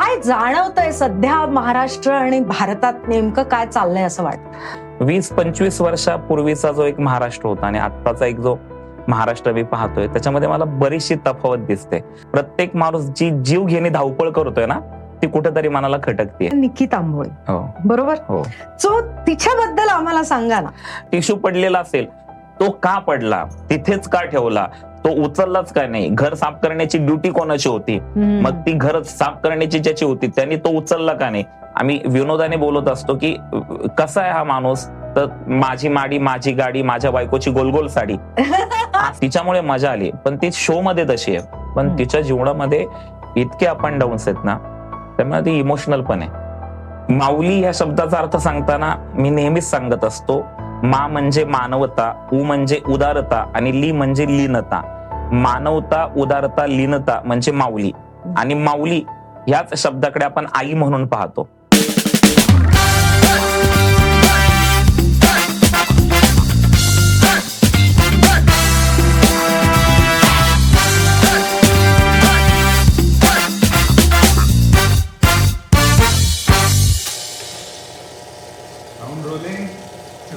काय जाणवतंय सध्या महाराष्ट्र आणि भारतात नेमकं काय चाललंय असं वाटतं? 20-25 वर्षापूर्वीचा जो एक महाराष्ट्र होता आणि आत्ताचा एक जो महाराष्ट्र मी पाहतोय त्याच्यामध्ये मला बरीचशी तफावत दिसते. प्रत्येक माणूस जी जीव घेणे धावपळ करतोय ना ती कुठेतरी मनाला खटकते. निकी तांबोळे हो बरोबर. हो. सो तिच्याबद्दल आम्हाला सांगा ना. टिश्यू पडलेला असेल तो का पडला, तिथेच का ठेवला, तो उचललाच का नाही, घर साफ करण्याची ड्युटी कोणाची होती, मग ती घर साफ करण्याची ज्याची होती त्यांनी तो उचलला का नाही. आम्ही विनोदाने बोलत असतो की कसा आहे हा माणूस, तर माझी माडी माझी गाडी माझ्या बायकोची गोलगोल साडी. तिच्यामुळे मजा आली, पण ती शो मध्ये तशी आहे. पण तिच्या जीवनामध्ये इतके अप अँड डाऊन्स आहेत ना, त्यामुळे ती इमोशनल पण आहे. माऊली या शब्दाचा अर्थ सांगताना मी नेहमीच सांगत असतो, मा म्हणजे मानवता, उ म्हणजे उदारता आणि ली म्हणजे लीनता. मानवता, उदारता, लीनता म्हणजे माऊली. आणि माऊली याच शब्दाकडे आपण आई म्हणून पाहतो.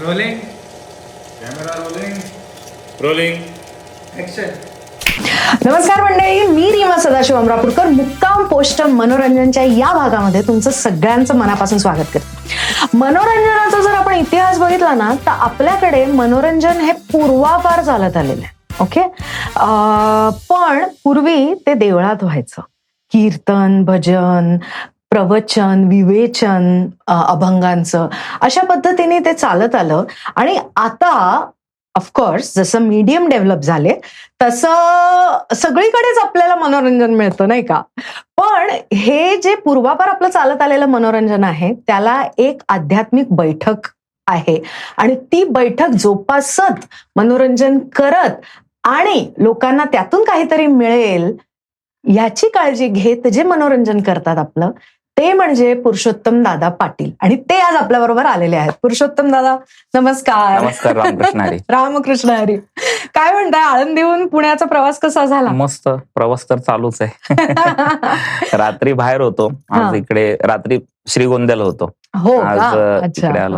Rolling camera rolling action. नमस्कार मंडळी, मी रीमा सदाशिव अमरापूरकर मुक्काम पोस्ट मनोरंजनच्या या भागामध्ये तुमचं सगळ्यांचं मनापासून स्वागत करते. मनोरंजनाचा जर आपण इतिहास बघितला ना तर आपल्याकडे मनोरंजन हे पूर्वापार चालत आलेलं आहे. ओके. पण पूर्वी ते देवळात व्हायचं. कीर्तन, भजन, प्रवचन, विवेचन, अभंगांचं अशा पद्धतीने ते चालत आलं. आणि आता ऑफकोर्स जसं मीडियम डेव्हलप झाले तसं सगळीकडेच आपल्याला मनोरंजन मिळतं, नाही का. पण हे जे पूर्वापार आपलं चालत आलेलं मनोरंजन आहे त्याला एक आध्यात्मिक बैठक आहे आणि ती बैठक जोपासत मनोरंजन करत आणि लोकांना त्यातून काहीतरी मिळेल याची काळजी घेत जे मनोरंजन करतात आपलं, ते म्हणजे पुरुषोत्तम दादा पाटील. आणि ते आज आपल्या बरोबर आलेले आहेत. पुरुषोत्तम दादा नमस्कार. नमस्कार. रामकृष्ण हरी. रामकृष्ण हरी. काय म्हणताय, आळंदीहून पुण्याचा प्रवास कसा झाला? मस्त प्रवास तर चालूच आहे. रात्री बाहेर होतो, आज इकडे रात्री श्रीगोंद्याला होतो. हो आज अच्छा इकडे आलो.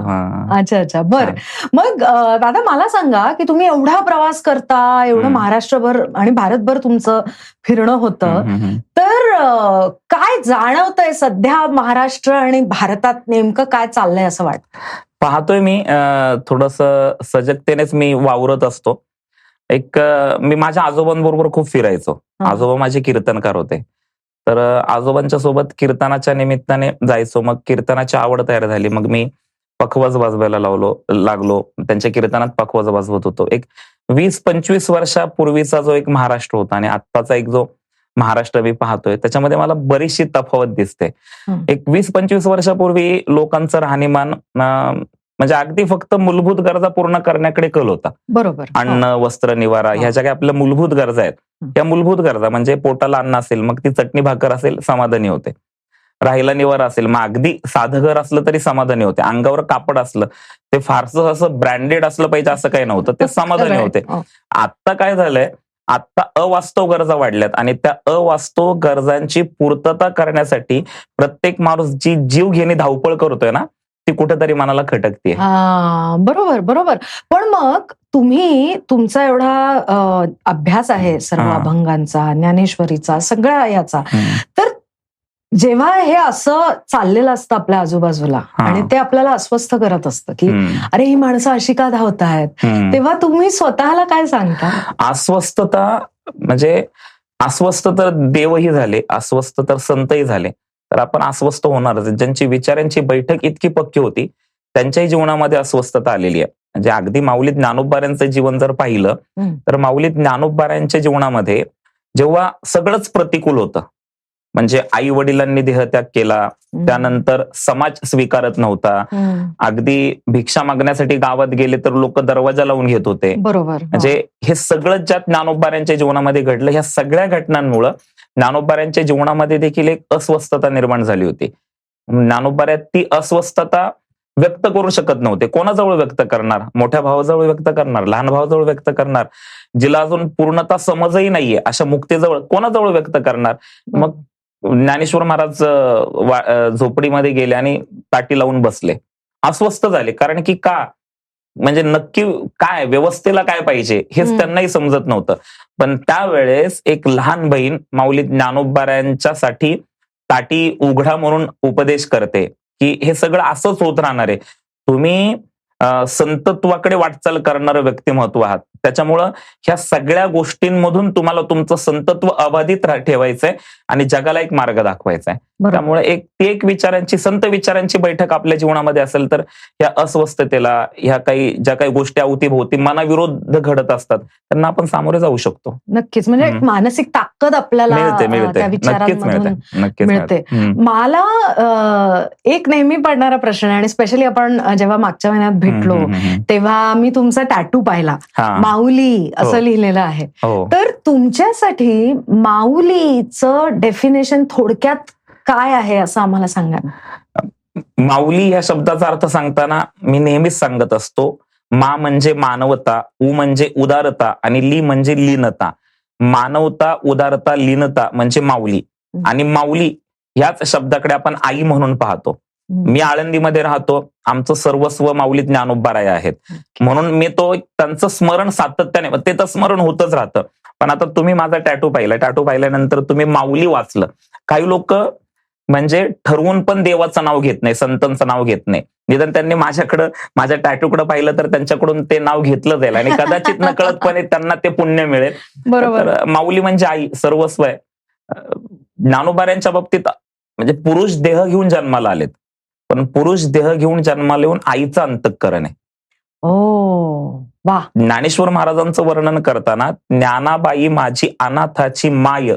अच्छा अच्छा. बर. मग दादा मला सांगा की तुम्ही एवढा प्रवास करता, एवढं महाराष्ट्रभर आणि भारतभर तुमचं फिरणं होतं, तर काय जाणवतंय सध्या महाराष्ट्र आणि भारतात नेमकं काय चाललंय असं वाटतं? पाहतोय मी थोडस सजगतेनेच मी वावरत असतो. मी माझ्या आजोबांबरोबर खूप फिरायचो. आजोबा माझे कीर्तनकार होते, तर आजोबांच्या सोबत कीर्तनाच्या निमित्ताने जायचो. मग कीर्तनाची आवड तयार झाली, मग मी पखवाज वाजवायला लागलो. त्यांच्या कीर्तनात पखवाज वाजवत होतो. एक 20-25 वर्षापूर्वीचा जो एक महाराष्ट्र होता आणि आत्ताचा एक जो महाराष्ट्र मी पाहतोय त्याच्यामध्ये मला बरीचशी तफावत दिसते. एक 20-25 वर्षापूर्वी लोकांचं राहणीमान म्हणजे अगदी फक्त मूलभूत गरजा पूर्ण करण्याकडे कल होता. बरोबर. अन्न, वस्त्र, निवारा ह्या ज्या काही आपल्या मूलभूत गरजा आहेत त्या मूलभूत गरजा म्हणजे पोटाला अन्न असेल, मग ती चटणी भाकर असेल, समाधानी होते. राहिला निवारा असेल, मग अगदी साधं घर असलं तरी समाधानी होते. अंगावर कापड असलं, ते फारसं असं ब्रँडेड असलं पाहिजे असं काही नव्हतं, ते समाधानी होते. आता काय झालंय, आता अवास्तव गरजा वाढल्यात आणि त्या अवास्तव गरजांची पूर्तता करण्यासाठी प्रत्येक माणूस जी जीव घेणे धावपळ करतोय ना ती कुठेतरी मनाला खटकते. बरोबर बरोबर. पण मग तुम्ही तुमचा एवढा अभ्यास आहे सर्व अभंगांचा, ज्ञानेश्वरीचा, सगळ्या याचा, तर जेव्हा हे असं चाललेलं असतं आपल्या आजूबाजूला आणि ते आपल्याला अस्वस्थ करत असतं की अरे ही माणसं अशी का धावत आहेत, तेव्हा तुम्ही स्वतःला काय सांगता? अस्वस्थता म्हणजे अस्वस्थ तर देवही झाले, अस्वस्थ तर संतही झाले, तर आपण अस्वस्थ होणारच. ज्यांची विचारांची बैठक इतकी पक्की होती त्यांच्याही जीवनामध्ये अस्वस्थता आलेली आहे. म्हणजे अगदी माऊली ज्ञानोबाऱ्यांचं जीवन जर पाहिलं तर माऊली ज्ञानोबाऱ्यांच्या जीवनामध्ये जेव्हा सगळंच प्रतिकूल होतं, म्हणजे आई वडिलांनी देहत्याग केला, त्यानंतर समाज स्वीकारत नव्हता, अगदी भिक्षा मागण्यासाठी गावात गेले तर लोक दरवाजा लावून घेत होते. बरोबर. म्हणजे हे सगळं ज्या ज्ञानोबाऱ्यांच्या जीवनामध्ये घडलं, ह्या सगळ्या घटनांमुळं ज्ञानोबाऱ्यांच्या जीवनामध्ये देखील एक अस्वस्थता निर्माण झाली होती. ज्ञानोबाऱ्या ती अस्वस्थता व्यक्त करू शकत नव्हते. कोणाजवळ व्यक्त करणार? मोठ्या भावाजवळ व्यक्त करणार, लहान भावाजवळ व्यक्त करणार, जिला अजून पूर्णतः समजही नाहीये अशा मुक्तीजवळ कोणाजवळ व्यक्त करणार? मग ज्ञानेश्वर महाराज झोपडीमध्ये गेले आणि ताटी लावून बसले, अस्वस्थ झाले. कारण की का, म्हणजे नक्की काय व्यवस्थेला काय पाहिजे हेच त्यांनाही समजत नव्हतं. पण त्यावेळेस एक लहान बहीण माऊली ज्ञानोबारायांच्यासाठी ताटी उघडा म्हणून उपदेश करते की हे सगळं असंच होत राहणार आहे. तुम्ही संतत्वाकडे वाटचाल करणारं व्यक्तिमत्व आहात. त्याच्यामुळं ह्या सगळ्या गोष्टींमधून तुम्हाला तुमचं संतत्व अबाधित ठेवायचंय आणि जगाला एक मार्ग दाखवायचा आहे. त्यामुळे ती एक विचारांची, संत विचारांची बैठक आपल्या जीवनामध्ये असेल तर या अस्वस्थतेला, ह्या ज्या काही गोष्टी अवतीभोवती मनाविरोध घडत असतात त्यांना आपण सामोरे जाऊ शकतो. नक्कीच. म्हणजे एक मानसिक ताकद आपल्याला त्या विचारांमधून मिळते. मला एक नेहमी पडणारा प्रश्न आहे, आणि स्पेशली आपण जेव्हा मागच्या महिन्यात भेटलो तेव्हा मी तुमचा टॅटू पाहिला, माऊली असं लिहिलेलं आहे. तर तुमच्यासाठी माऊलीचं डेफिनेशन थोडक्यात काय आहे असं आम्हाला सांगा. माऊली या शब्दाचा अर्थ सांगताना मी नेहमीच सांगत असतो, मा म्हणजे मानवता, उ म्हणजे उदारता आणि ली म्हणजे लीनता. मानवता, उदारता, लीनता म्हणजे माऊली. आणि माऊली याच शब्दाकडे आपण आई म्हणून पाहतो. मी आळंदीमध्ये राहतो, आमचं सर्वस्व माऊली ज्ञानोबाराय आहेत, म्हणून मी त्यांचं स्मरण सातत्याने, ते तर स्मरण होतच राहतं. पण आता तुम्ही माझा टॅटू पाहिल्यानंतर तुम्ही माऊली वाचलं. काही लोक म्हणजे ठरवून पण देवाचं नाव घेत नाही, संतांचं नाव घेत नाही. निदान त्यांनी माझ्या टॅटूकडे पाहिलं तर त्यांच्याकडून ते नाव घेतलं जाईल आणि कदाचित नकळतपणे त्यांना ते पुण्य मिळेल. बरोबर. माऊली म्हणजे आई, सर्वस्व आहे. ज्ञानोबारांच्या बाबतीत म्हणजे पुरुष देह घेऊन जन्माला आलेत, पण पुरुष देह घेऊन जन्माला येऊन आईचं अंतःकरण आहे. ज्ञानेश्वर महाराजांचं वर्णन करताना ज्ञानाबाई माझी अनाथाची माय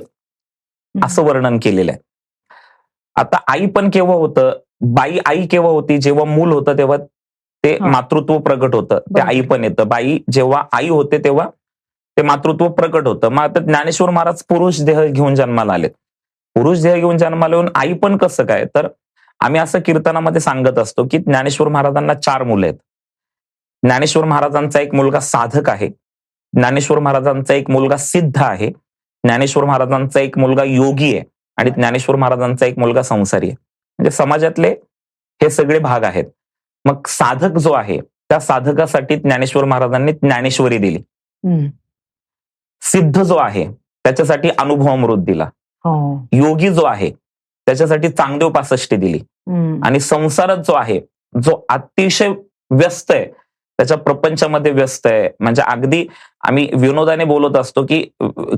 असं वर्णन केलेलं आहे. आता आई पण केव्हा होतं, आई केव्हा होती, जेव्हा मूल होतं तेव्हा ते मातृत्व प्रगट होतं, ते आई पण येतं. बाई जेव्हा आई होते तेव्हा ते मातृत्व प्रगट होतं. मग आता ज्ञानेश्वर महाराज पुरुष देह घेऊन जन्माला आलेत. पुरुष देह घेऊन जन्माला येऊन आई पण कसं काय, तर आम्ही असं कीर्तनामध्ये सांगत असतो की ज्ञानेश्वर महाराजांना 4 मुलं आहेत. ज्ञानेश्वर महाराजांचा एक मुलगा साधक आहे, ज्ञानेश्वर महाराजांचा एक मुलगा सिद्ध आहे, ज्ञानेश्वर महाराजांचा एक मुलगा योगी आहे आणि ज्ञानेश्वर महाराजांचा एक मुलगा संसारी आहे. म्हणजे समाजातले हे सगळे भाग आहेत. मग साधक जो आहे त्या साधकासाठी ज्ञानेश्वर महाराजांनी ज्ञानेश्वरी दिली. सिद्ध जो आहे त्याच्यासाठी अनुभवामृत दिला. योगी जो आहे त्याच्यासाठी चांगदेव 65 दिली. आणि संसारात जो आहे, जो अतिशय व्यस्त आहे, त्याच्या प्रपंचामध्ये व्यस्त आहे, म्हणजे अगदी आम्ही विनोदाने बोलत असतो की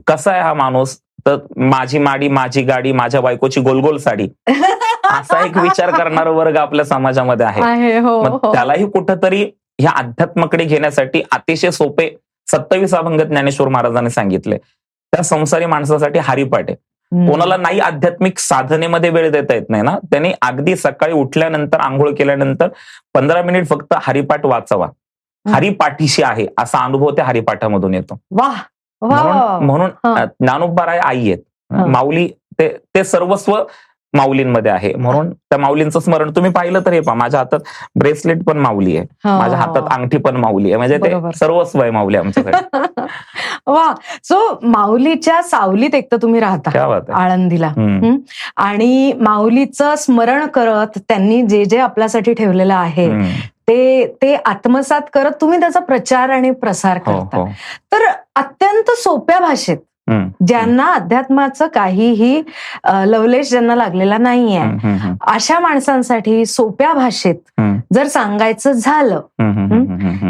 कसा आहे हा माणूस, तर माझी माडी, माझी गाडी, माझ्या बायकोची गोलगोल साडी, असा एक विचार करणारा वर्ग आपल्या समाजामध्ये आहे. मग त्यालाही कुठंतरी ह्या अध्यात्माकडे घेण्यासाठी अतिशय सोपे 27 अभंग ज्ञानेश्वर महाराजांनी सांगितले. त्या संसारी माणसासाठी हरिपाठ आहे. कोणाला नाही अध्यात्मिक साधनेमध्ये वेळ देता येत नाही ना, त्यांनी अगदी सकाळी उठल्यानंतर, आंघोळ केल्यानंतर 15 मिनिट फक्त हरिपाठ वाचावा. हरिपाठीशी आहे असा अनुभव त्या हरिपाठामधून येतो. म्हणून ज्ञानोबाराय आई आहेत. माऊली ते सर्वस्व माऊलींमध्ये आहे. म्हणून त्या माऊलींचं स्मरण तुम्ही पाहिलं तर हे पहा, माझ्या हातात ब्रेसलेट पण माऊली आहे, माझ्या हातात अंगठी पण माऊली आहे, म्हणजे ते सर्वस्व आहे माऊली आमच्यासाठी. वा. सो माऊलीच्या सावलीत एक तर तुम्ही राहता आळंदीला, आणि माऊलीचं स्मरण करत त्यांनी जे जे आपल्यासाठी ठेवलेलं आहे ते आत्मसात करत तुम्ही त्याचा प्रचार आणि प्रसार करता. तर अत्यंत सोप्या भाषेत, ज्यांना अध्यात्माचं काहीही लवलेश ज्यांना लागलेला नाहीये, अशा माणसांसाठी सोप्या भाषेत जर सांगायचं झालं,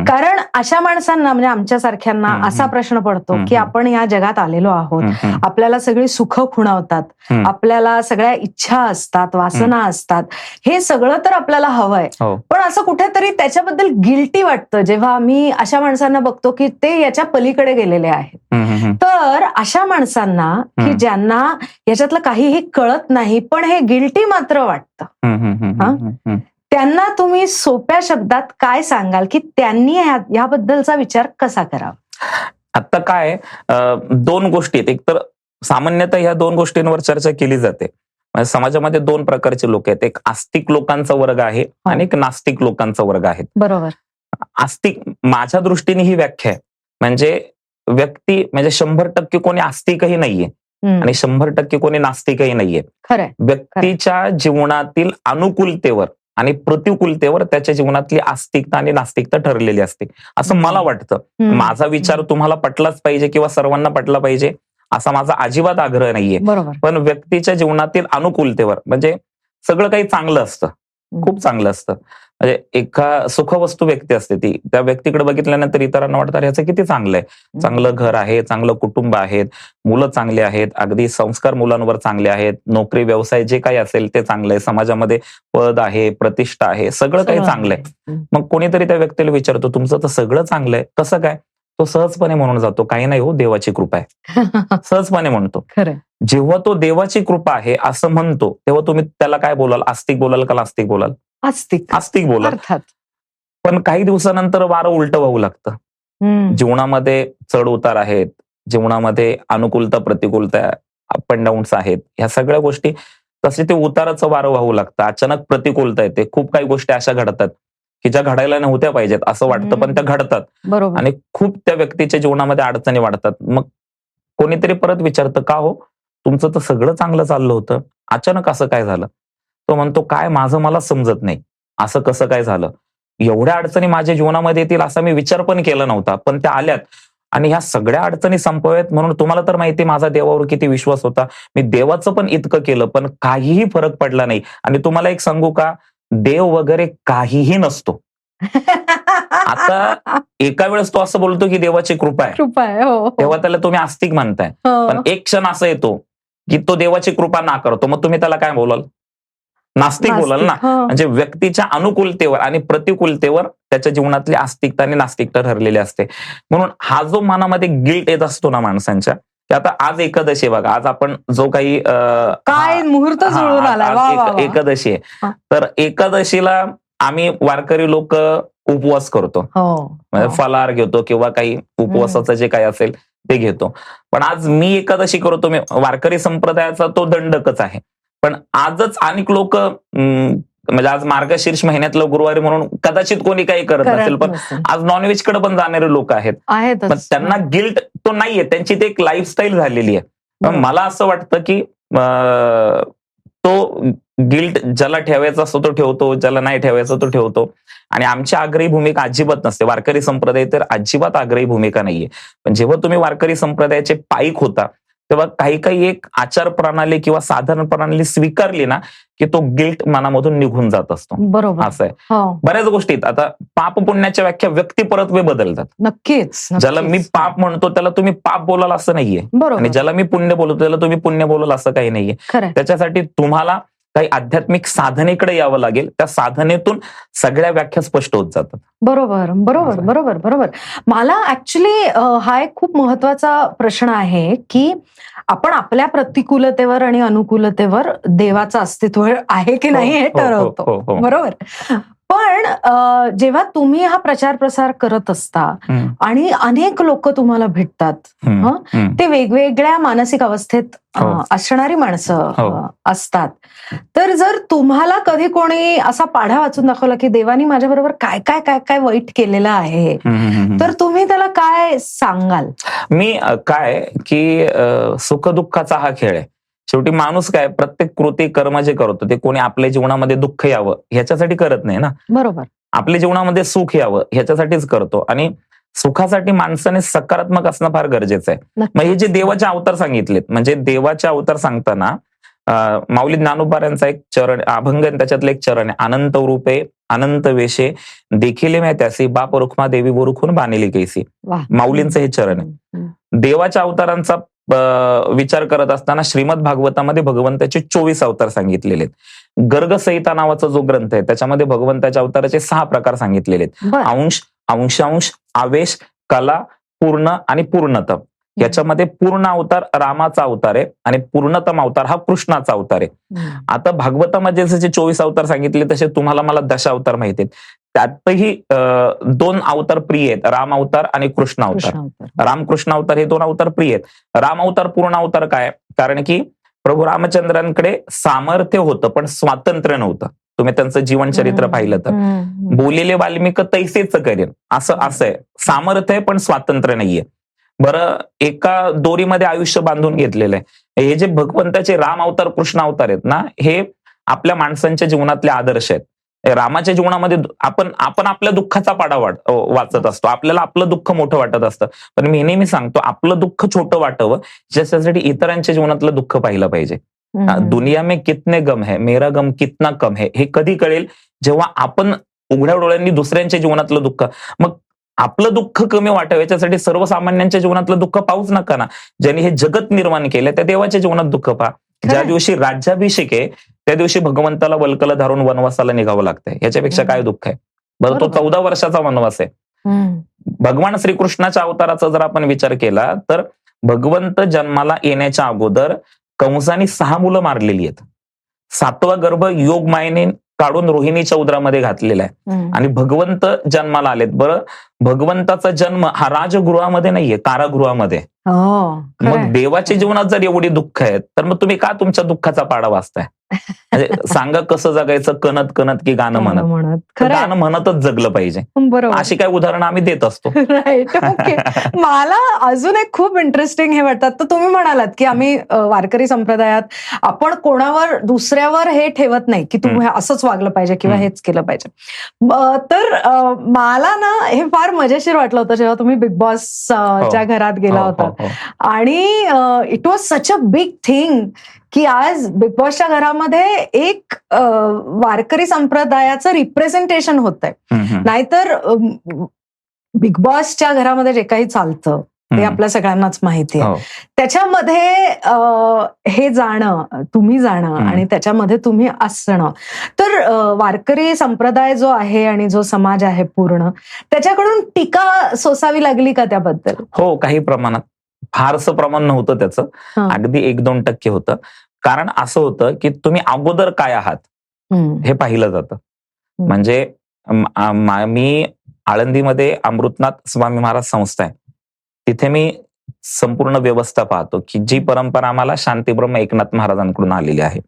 कारण अशा माणसांना म्हणजे आमच्यासारख्यांना असा प्रश्न पडतो की आपण या जगात आलेलो आहोत, आपल्याला सगळी सुख खुणावतात, आपल्याला सगळ्या इच्छा असतात, वासना असतात, हे सगळं तर आपल्याला हवंय, पण असं कुठेतरी त्याच्याबद्दल गिल्टी वाटतं जेव्हा आम्ही अशा माणसांना बघतो की ते याच्या पलीकडे गेलेले आहेत. तर अशा माणसांना की ज्यांना याच्यातलं काहीही कळत नाही पण हे गिल्टी मात्र वाटतं, त्यांना तुम्ही सोप्या शब्दात काय सांगाल की त्यांनी याबद्दलचा विचार कसा करावा? आता काय 2 गोष्टी आहेत. एक तर सामान्यतः ह्या 2 गोष्टींवर चर्चा केली जाते. समाजामध्ये 2 प्रकारचे लोक आहेत. एक आस्तिक लोकांचा वर्ग आहे आणि एक नास्तिक लोकांचा वर्ग आहे. बरोबर. आस्तिक माझ्या दृष्टीने ही व्याख्या आहे, म्हणजे व्यक्ती म्हणजे 100% कोणी आस्तिकही नाहीये आणि 100% कोणी नास्तिकही नाहीये. खरंय. व्यक्तीच्या जीवनातील अनुकूलतेवर आणि प्रतिकूलतेवर त्याच्या जीवनातली आस्तिकता आणि नास्तिकता ठरलेली असते असं मला वाटतं. माझा विचार तुम्हाला पटलाच पाहिजे किंवा सर्वांना पटला पाहिजे असा माझा अजिबात आग्रह नाहीये. बरोबर. पण व्यक्तीच्या जीवनातील अनुकूलतेवर म्हणजे सगळं काही चांगलं असतं, खूप चांगलं असतं. म्हणजे एका सुखवस्तू व्यक्ती असते ती, त्या व्यक्तीकडे बघितल्यानंतर इतरांना वाटतं याचं किती चांगलं आहे, चांगलं घर आहे, चांगलं कुटुंब आहेत, मुलं चांगली आहेत, अगदी संस्कार मुलांवर चांगले आहेत, नोकरी व्यवसाय जे काही असेल ते चांगलं आहे, समाजामध्ये पद आहे, प्रतिष्ठा आहे, सगळं काही चांगलं आहे. मग कोणीतरी त्या व्यक्तीला विचारतो तुमचं तर सगळं चांगलं आहे कसं काय? तो सहजपणे म्हणून जातो काही नाही हो, देवाची कृपा आहे. सहजपणे म्हणतो. खरंय. जेव्हा तो देवाची कृपा आहे असं म्हणतो तेव्हा तुम्ही त्याला काय बोलाल? आस्तिक बोलाल का नास्तिक बोलाल? आस्तिक बोलाल. अर्थात. पण काही दिवसानंतर वारं उलट वाहू लागतं. जीवनामध्ये चढ उतार आहेत, जीवनामध्ये अनुकूलता प्रतिकूलता अप अँड डाऊन्स आहेत, ह्या सगळ्या गोष्टी तसे ते उताराचं वारं वाहू लागतं. अचानक प्रतिकूलता येते. खूप काही गोष्टी अशा घडतात की ज्या घडायला नव्हत्या पाहिजेत असं वाटतं पण त्या घडतात. बरोबर. आणि खूप त्या व्यक्तीच्या जीवनामध्ये अडचणी वाढतात. मग कोणीतरी परत विचारतं का हो, तुमचं तर सगळं चांगलं चाललं होतं, अचानक असं काय झालं? तो म्हणतो काय माझं मला समजत नाही, असं कसं काय झालं? एवढ्या अडचणी माझ्या जीवनामध्ये येतील असा मी विचार पण केला नव्हता, पण त्या आल्यात. आणि ह्या सगळ्या अडचणी संपवाव्यात म्हणून तुम्हाला तर माहिती माझा देवावर किती विश्वास होता. मी देवाचं पण इतकं केलं पण काहीही फरक पडला नाही. आणि तुम्हाला एक सांगू का, देव वगैरे काहीही नसतो. आता एका वेळेस तो असं बोलतो की देवाची कृपा आहे, हो. तेव्हा त्याला तुम्ही आस्तिक म्हणताय. पण एक क्षण असा येतो की तो देवाची कृपा ना करतो, मग तुम्ही त्याला काय बोलाल? नास्तिक बोलाल ना. म्हणजे व्यक्तीच्या अनुकूलतेवर आणि प्रतिकूलतेवर त्याच्या जीवनातली आस्तिकता आणि नास्तिकता ठरलेली असते. म्हणून हा जो मनामध्ये गिल्ट येत असतो ना माणसांच्या, की आता आज एकादशी बघा, आज आपण जो काही काय मुहूर्त जुळून आला, एकादशी आहे, तर एकादशीला आम्ही वारकरी लोक उपवास करतो, म्हणजे फलाहार घेतो किंवा काही उपवासाचं जे काही असेल ते घेतो. पण आज मी एकादशी करतो, मी वारकरी संप्रदायाचा तो दंडकच आहे. पण आजच अनेक लोक म्हणजे आज मार्गशीर्ष महिन्यातलं गुरुवारी म्हणून कदाचित कोणी काही करत नसेल, पण आज नॉनव्हेज कडे पण जाणारे लोक आहेत. पण त्यांना गिल्ट तो नाहीये, त्यांची ते एक लाईफस्टाईल झालेली आहे. पण मला असं वाटतं की तो गिल्ट ज्याला ठेवायचा असतो तो ठेवतो, ज्याला नाही ठेवायचा तो ठेवतो. आणि आमची आग्रही भूमिका अजिबात नसते. वारकरी संप्रदाय तर अजिबात आग्रही भूमिका नाहीये. पण जेव्हा तुम्ही वारकरी संप्रदायाचे पाईक होता तेव्हा काही काही एक आचार प्रणाली किंवा साधारण प्रणाली स्वीकारली ना की तो गिल्ट मनामधून निघून जात असतो. बरोबर. असं आहे. बऱ्याच गोष्टीत आता पाप पुण्याच्या व्याख्या व्यक्ती परत्वे बदलतात. नक्कीच. ज्याला मी पाप म्हणतो त्याला तुम्ही पाप बोलाल असं नाहीये, आणि ज्याला मी पुण्य बोलतो त्याला तुम्ही पुण्य बोलाल असं काही नाहीये. त्याच्यासाठी तुम्हाला काही आध्यात्मिक साधनेकडे यावं लागेल. त्या साधनेतून सगळ्या व्याख्या स्पष्ट होत जातात. बरोबर बरोबर बरोबर बरोबर. मला ऍक्च्युली हा एक खूप महत्वाचा प्रश्न आहे की आपण आपल्या प्रतिकूलतेवर आणि अनुकूलतेवर देवाचं अस्तित्व आहे की नाही हे ठरवतो. बरोबर. पण जेव्हा तुम्ही हा प्रचार प्रसार करत असता आणि अनेक लोक तुम्हाला भेटतात, ते वेगवेगळ्या मानसिक अवस्थेत असणारी माणसं असतात, तर जर तुम्हाला कधी कोणी असा पाढा वाचून दाखवला की देवानी माझ्या बरोबर काय काय काय काय वाईट केलेलं आहे, तर तुम्ही त्याला काय सांगाल? मी काय की सुखदुःखाचा हा खेळ आहे. शेवटी माणूस काय प्रत्येक कृती कर्म जे करतो ते कोणी आपल्या जीवनामध्ये दुःख यावं ह्याच्यासाठी करत नाही ना. बरोबर. आपल्या जीवनामध्ये सुख यावं ह्याच्यासाठीच करतो. आणि सुखासाठी माणसाने सकारात्मक असणं फार गरजेचं आहे. मग हे जे देवाचे अवतार सांगितलेत, म्हणजे देवाचे अवतार सांगताना माऊली ज्ञानोबारांचा एक चरण अभंग, त्याच्यातलं एक चरण आहे, अनंत रूपे अनंत वेशे देखिले मैं त्यासी बाप रुक्मा देवी वरुखून बाणेली कैसी. माऊलींचं हे चरण आहे. देवाच्या अवतारांचा विचार करत असताना श्रीमद भागवतामध्ये भगवंताचे 24 अवतार सांगितलेले आहेत. गर्ग संहिता नावाचा जो ग्रंथ आहे त्याच्यामध्ये भगवंताच्या अवताराचे 6 प्रकार सांगितलेले आहेत. अंश, अंशांश, आवेश, कला, पूर्ण आणि पूर्णतम. याच्यामध्ये पूर्ण अवतार रामाचा अवतार आहे आणि पूर्णतम अवतार हा कृष्णाचा अवतार आहे. आता भागवतामध्ये जसे 24 अवतार सांगितले तसे तुम्हाला मला 10 अवतार माहिती आहेत. त्यातही 2 अवतार प्रिय आहेत, राम अवतार आणि कृष्ण अवतार. रामकृष्ण अवतार हे 2 अवतार प्रिय आहेत. राम अवतार पूर्ण अवतार काय? कारण की प्रभू रामचंद्रांकडे सामर्थ्य होतं पण स्वातंत्र्य नव्हतं. तुम्ही त्यांचं जीवन चरित्र पाहिलं तर बोलिले वाल्मिक तैसेच करेन असं आहे. सामर्थ्य आहे पण स्वातंत्र्य नाहीये. बरं, एका दोरीमध्ये आयुष्य बांधून घेतलेलं आहे. हे जे भगवंताचे राम अवतार कृष्ण अवतार आहेत ना, हे आपल्या माणसांच्या जीवनातले आदर्श आहेत. रामाच्या जीवनामध्ये आपण आपल्या दुःखाचा पाडा वाचत असतो. आपल्याला आपलं दुःख मोठं वाटत असतं. पण मी नेहमी सांगतो, आपलं दुःख छोटं वाटावं ज्याच्यासाठी इतरांच्या जीवनातलं दुःख पाहिलं पाहिजे. दुनिया में कितने गम है, मेरा गम कितना कम है, हे कधी कळेल जेव्हा आपण उघड्या डोळ्यांनी दुसऱ्यांच्या जीवनातलं दुःख, मग आपलं दुःख कमी वाटावं याच्यासाठी सर्वसामान्यांच्या जीवनातलं दुःख पाहूच नका ना. ज्यांनी हे जगत निर्माण केलं त्या देवाच्या जीवनात दुःख पहा. ज्या दिवशी राज्याभिषेक आहे त्या दिवशी भगवंताला वल्कल धरून वनवासाला निघावं लागतंय. याच्यापेक्षा काय दुःख आहे बरं. तो 14 वर्षाचा वनवास आहे. भगवान श्रीकृष्णाच्या अवताराचा जर आपण विचार केला तर भगवंत जन्माला येण्याच्या अगोदर कंसाने 6 मुलं मारलेली आहेत. 7वा गर्भ योग मायेने काढून रोहिणीच्या उदरामध्ये घातलेला आहे आणि भगवंत जन्माला आलेत. बरं, भगवंताचा जन्म हा राजगृहामध्ये नाहीये, कारागृहामध्ये. मग देवाच्या जीवनात जर एवढी दुःख आहेत तर मग तुम्ही का तुमच्या दुःखाचा पाडा वाचताय? म्हणजे सांगा कसं जगायचं, कणत कणत की गाणं म्हणत? गाणं म्हणतच जगलं पाहिजे. अशी काय उदाहरणं आम्ही देत असतो. राईट. ओके. मला अजून एक खूप इंटरेस्टिंग हे वाटतात. तर तुम्ही म्हणालात की आम्ही वारकरी संप्रदायात आपण कोणावर दुसऱ्यावर हे ठेवत नाही की तू असंच वागलं पाहिजे किंवा हेच केलं पाहिजे. तर मला ना हे फार मजेशीर वाटलं होतं जेव्हा तुम्ही बिग बॉसच्या घरात गेला होता आणि it was such a big thing की आज बिग बॉसच्या घरामध्ये एक वारकरी संप्रदायाचं रिप्रेझेंटेशन होत आहे. नाहीतर बिग बॉसच्या घरामध्ये जे काही चालतं ते आपल्या सगळ्यांनाच माहिती आहे. त्याच्यामध्ये हे जाणं, तुम्ही जाणं आणि त्याच्यामध्ये तुम्ही असणं, तर वारकरी संप्रदाय जो आहे आणि जो समाज आहे पूर्ण, त्याच्याकडून टीका सोसावी लागली का त्याबद्दल? हो, काही प्रमाणात. फारसं प्रमाण नव्हतं त्याचं, अगदी 1-2% होतं. कारण असं होतं की तुम्ही अगोदर काय आहात हे पाहिलं जातं. म्हणजे मी आळंदीमध्ये अमृतनाथ स्वामी महाराज संस्था आहे, तिथे मी संपूर्ण व्यवस्था पाहतो की जी परंपरा आम्हाला शांतीब्रह्म एकनाथ महाराजांकडून आलेली आहे.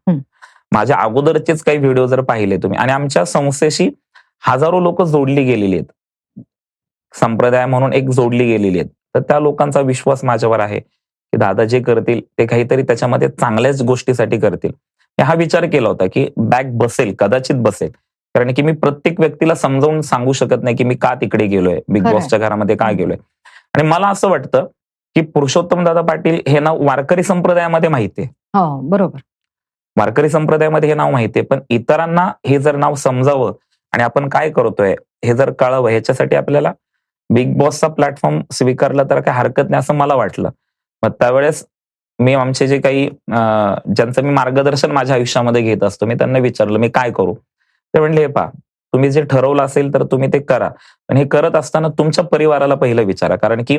माझ्या अगोदरचेच काही व्हिडिओ जर पाहिले तुम्ही, आणि आमच्या संस्थेशी हजारो लोक जोडली गेलेली आहेत, संप्रदाय म्हणून एक जोडली गेलेली आहेत. तर त्या लोकांचा विश्वास माझ्यावर आहे की दादा जे करतील ते काहीतरी त्याच्यामध्ये चांगल्याच गोष्टीसाठी करतील. हा विचार केला होता की बॅग बसेल, कदाचित बसेल, कारण की मी प्रत्येक व्यक्तीला समजावून सांगू शकत नाही की मी का तिकडे गेलोय, बिग बॉसच्या घरामध्ये का गेलोय. आणि मला असं वाटतं की पुरुषोत्तम दादा पाटील हे नाव वारकरी संप्रदायामध्ये माहितीये. बरोबर, वारकरी संप्रदायामध्ये हे नाव माहितीये, पण इतरांना हे जर नाव समजावं आणि आपण काय करतोय हे जर कळावं, ह्याच्यासाठी आपल्याला बिग बॉसचा प्लॅटफॉर्म स्वीकारला तर काय हरकत नाही असं मला वाटलं. मग त्यावेळेस मी आमचे जे काही ज्यांचं मी मार्गदर्शन माझ्या आयुष्यामध्ये घेत असतो, मी त्यांना विचारलं मी काय करू. ते म्हणले, हे पहा, तुम्ही जे ठरवलं असेल तर तुम्ही ते करा, पण हे करत असताना तुमच्या परिवाराला पहिलं विचारा, कारण की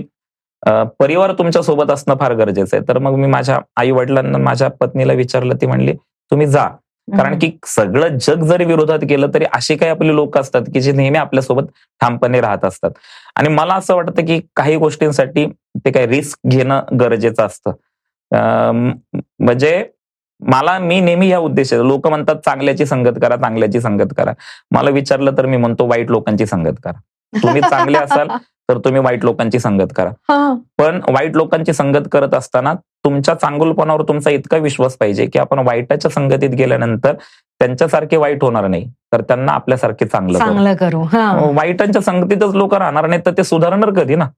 परिवार तुमच्या सोबत असणं फार गरजेचं आहे. तर मग मी माझ्या आई वडिलांना, माझ्या पत्नीला विचारलं, ती म्हणली तुम्ही जा, कारण की सगळं जग जरी विरोधात केलं तरी असे काही आपले लोक असतात की जे नेहमी आपल्यासोबत ठामपणे राहत असतात. आणि मला असं वाटतं की काही गोष्टींसाठी ते काही रिस्क घेणं गरजेचं असतं. म्हणजे मी नेहमी या उद्देशाने, लोक म्हणतात चांगल्याची संगत करा, चांगल्याची संगत करा. मला विचारलं तर मी म्हणतो वाईट लोकांची संगत करा. तुम्ही चांगले असाल तर तुम्ही वाईट लोकांची संगत करा, पण वाईट लोकांची संगत करत असताना तुमच्या चांगुलपणावर तुमचा इतका विश्वास पाहिजे की आपण वाईटाच्या संगतीत गेल्यानंतर त्यांच्यासारखे वाईट होणार नाही, तर त्यांना आपल्यासारखे चांगलं करू. वाईटांच्या संगतीतच लोक राहणार नाही तर ते सुधारणार कधी ना.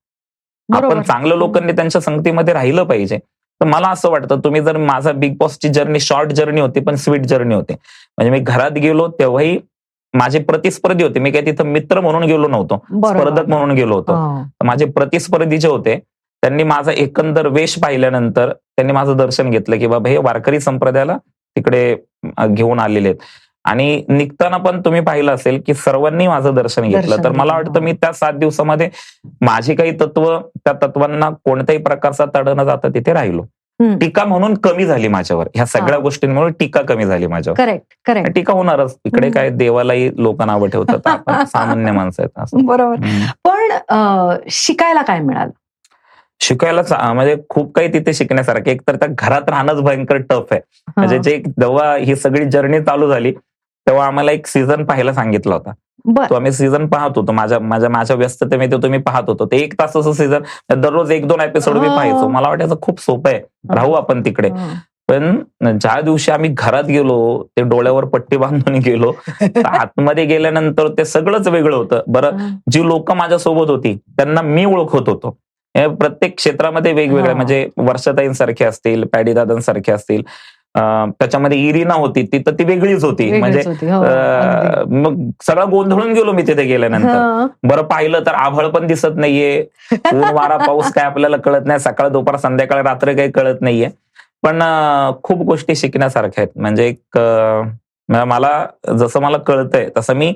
आपण चांगल्या लोकांनी त्यांच्या संगतीमध्ये राहिलं पाहिजे. तर मला असं वाटतं, तुम्ही जर, माझा बिग बॉसची जर्नी शॉर्ट जर्नी होती पण स्वीट जर्नी होती. म्हणजे मी घरात गेलो तेव्हाही माझे प्रतिस्पर्धी होते, मी काही तिथं मित्र म्हणून गेलो नव्हतो, स्पर्धक म्हणून गेलो होतो. माझे प्रतिस्पर्धी जे होते त्यांनी माझा एकंदर वेश पाहिल्यानंतर त्यांनी माझं दर्शन घेतलं की बाबा हे वारकरी संप्रदायाला तिकडे घेऊन आलेले आहेत. आणि निघताना पण तुम्ही पाहिलं असेल की सर्वांनी माझं दर्शन घेतलं. तर मला वाटतं मी त्या 7 दिवसामध्ये माझी काही तत्व, त्या तत्वांना कोणत्याही प्रकारचा तडा न जाता तिथे राहिलो. टीका म्हणून कमी झाली माझ्यावर, ह्या सगळ्या गोष्टींमुळे टीका कमी झाली माझ्यावर. करेक्ट. टीका होणारच, इकडे काय देवालाही लोक नावं ठेवतात, आपण सामान्य माणसं आहेत असं. बरोबर. पण शिकायला काय मिळालं? शिकायला म्हणजे खूप काही तिथे शिकण्यासारखं. एक तर त्या घरात राहणंच भयंकर टफ आहे. म्हणजे जेव्हा ही सगळी जर्नी चालू झाली तेव्हा आम्हाला एक सीझन पाहायला सांगितला होता. बर. तो आम्ही सीझन पाहत होतो. माझ्या व्यस्ततेमध्ये तो मी पाहत होतो. ते 1 तासाचं सीझन, दररोज 1-2 एपिसोड मी हो. पाहायचो. मला वाटायचं खूप सोपं आहे, राहू आपण तिकडे. पण ज्या दिवशी आम्ही घरात गेलो, ते डोळ्यावर पट्टी बांधून गेलो, तर आतमध्ये गेल्यानंतर ते सगळंच वेगळं होतं. बरं, जी लोक माझ्यासोबत होती त्यांना मी ओळखत होतो. हे प्रत्येक क्षेत्रामध्ये वेगवेगळ्या, म्हणजे वर्षाताईंसारखे असतील, पॅडीदादांसारखे असतील, त्याच्यामध्ये इरिना होती, ती तर ती वेगळीच होती. म्हणजे वेगळीच होती. हो, अगदी. मग सगळं गोंधळून गेलो मी तिथे गेल्यानंतर. बरं, पाहिलं तर आभाळ पण दिसत नाहीये, ऊन वारा पाऊस काय आपल्याला कळत नाही, सकाळ दुपार संध्याकाळ रात्र काही कळत नाहीये. पण खूप गोष्टी शिकण्यासारख्या आहेत. म्हणजे एक मला जसं मला कळतंय तसं मी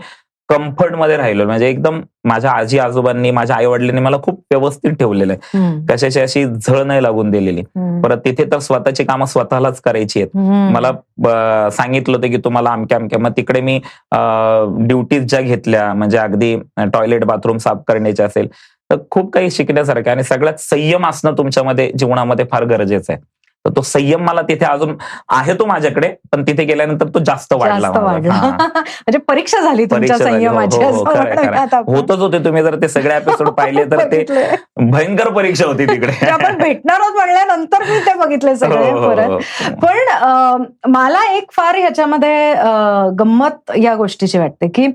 कम्फर्टमध्ये राहिलो. म्हणजे एकदम माझ्या आजी आजोबांनी, माझ्या आई वडिलांनी मला खूप व्यवस्थित ठेवलेलं आहे. कशाची अशी झळ नाही लागून दिलेली. परत तिथे तर स्वतःची कामं स्वतःलाच करायची आहेत. मला सांगितलं होतं की तुम्हाला अमक्या अमक्या, मग तिकडे मी ड्युटीज ज्या घेतल्या, म्हणजे अगदी टॉयलेट बाथरूम साफ करण्याचे असेल, तर खूप काही शिकण्यासारखं. आणि सगळ्यात संयम असणं तुमच्यामध्ये जीवनामध्ये फार गरजेचं आहे. तर तो संयम मला तिथे अजून आहे, तो माझ्याकडे, पण तिथे गेल्यानंतर तो जास्त वाढला. म्हणजे परीक्षा झाली तुमच्या संयमाची. होतच होते. तुम्ही जर ते सगळे एपिसोड पाहिले तर ते भयंकर परीक्षा होती तिकडे. आपण भेटणार आहोत म्हणल्यानंतर मी ते बघितले सगळे परत. पण मला एक फार ह्याच्यामध्ये गंमत या गोष्टीची वाटते की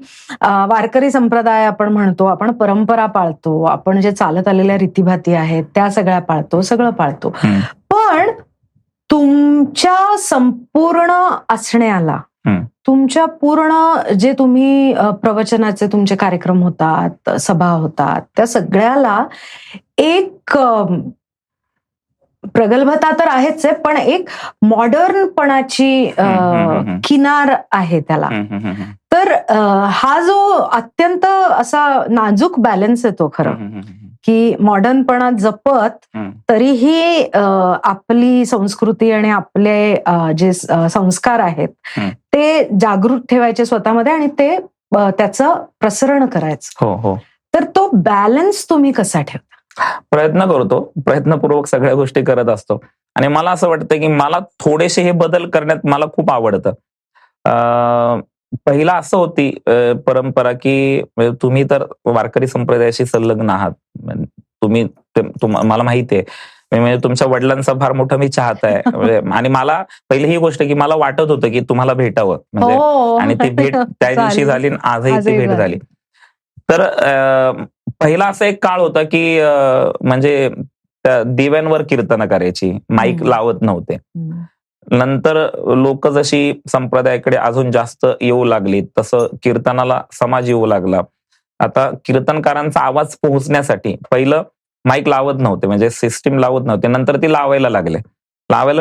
वारकरी संप्रदाय आपण म्हणतो, आपण परंपरा पाळतो, आपण जे चालत आलेल्या रीतीभाती आहेत त्या सगळ्या पाळतो, सगळं पाळतो. पण तुमच्या संपूर्ण असण्याला, तुमच्या पूर्ण जे तुम्ही प्रवचनाचे तुमचे कार्यक्रम होतात, सभा होतात, त्या सगळ्याला एक प्रगल्भता तर आहेच आहे, पण एक मॉडर्नपणाची किनार आहे त्याला. तर हा जो अत्यंत असा नाजूक बॅलन्स येतो खरं, की मॉडर्नपणा जपत तरीही आपली संस्कृती आणि आपले जे संस्कार आहेत ते जागृत ठेवायचे स्वतःमध्ये आणि ते त्याचं प्रसरण करायचं. हो. तर तो बॅलन्स तुम्ही कसा ठेवता? प्रयत्न करतो, प्रयत्नपूर्वक सगळ्या गोष्टी करत असतो. आणि मला असं वाटतं की मला थोडेसे हे बदल करण्यात मला खूप आवडतं. पहिला असं होती परंपरा की तुम्ही तर वारकरी संप्रदायाशी संलग्न आहात, मला माहिती आहे, म्हणजे तुमच्या वडिलांचा फार मोठा मी चाहता आहे. आणि मला पहिली ही गोष्ट की मला वाटत होतं की तुम्हाला भेटावं, म्हणजे आणि ती भेट त्या दिवशी झाली, आजही ती भेट झाली. तर पहिला असा एक काळ होता की म्हणजे दिव्यांवर कीर्तन करायची, माईक लावत नव्हते. नंतर लोक जशी संप्रदायाकडे अजून जास्त येऊ लागली तसं कीर्तनाला समाज येऊ लागला. आता कीर्तनकारांचा आवाज पोहोचण्यासाठी पहिलं माईक लावत नव्हते, म्हणजे सिस्टीम लावत नव्हते, नंतर ती लावायला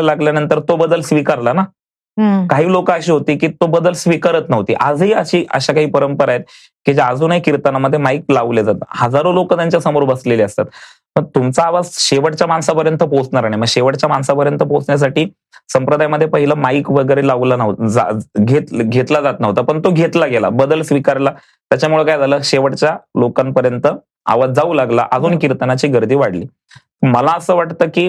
लागल्यानंतर तो बदल स्वीकारला ना. काही लोक अशी होती की तो बदल स्वीकारत नव्हती. आजही अशा काही परंपरा आहेत की ज्या अजूनही कीर्तनामध्ये माईक लावले जातात. हजारो लोक त्यांच्या समोर बसलेले असतात, पण तुमचा आवाज शेवटच्या माणसापर्यंत पोहोचणार नाही. मग शेवटच्या माणसापर्यंत पोहोचण्यासाठी संप्रदायामध्ये पहिलं माईक वगैरे लावला नव्हता, घेतला जात नव्हता, पण तो घेतला गेला, बदल स्वीकारला. त्याच्यामुळे काय झालं, शेवटच्या लोकांपर्यंत आवाज जाऊ लागला, अजून कीर्तनाची गर्दी वाढली. मला असं वाटतं की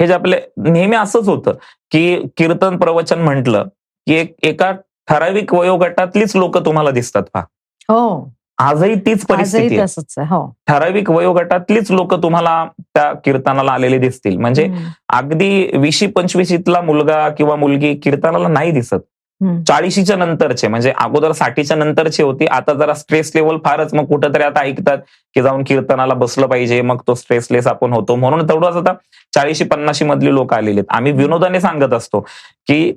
हे जे आपले नेहमी असंच होतं की कीर्तन प्रवचन म्हटलं की एका ठराविक वयोगटातलीच लोक तुम्हाला दिसतात पहा. हो, आजही तीच परिस्थिती आहे. ठराविक वयोगटातलीच लोक तुम्हाला त्या कीर्तनाला आलेले दिसतील. म्हणजे अगदी 20-25 मुलगा किंवा मुलगी कीर्तनाला नाही दिसत. 40च्या नंतरचे, म्हणजे अगोदर 60च्या नंतरची होती, आता जरा स्ट्रेस लेवल फारच, मग कुठंतरी आता ऐकतात की जाऊन कीर्तनाला बसलं पाहिजे, मग तो स्ट्रेसलेस आपण होतो, म्हणून तेवढंच आता 40-50 मधली लोक आलेली आहेत. आम्ही विनोदाने सांगत असतो की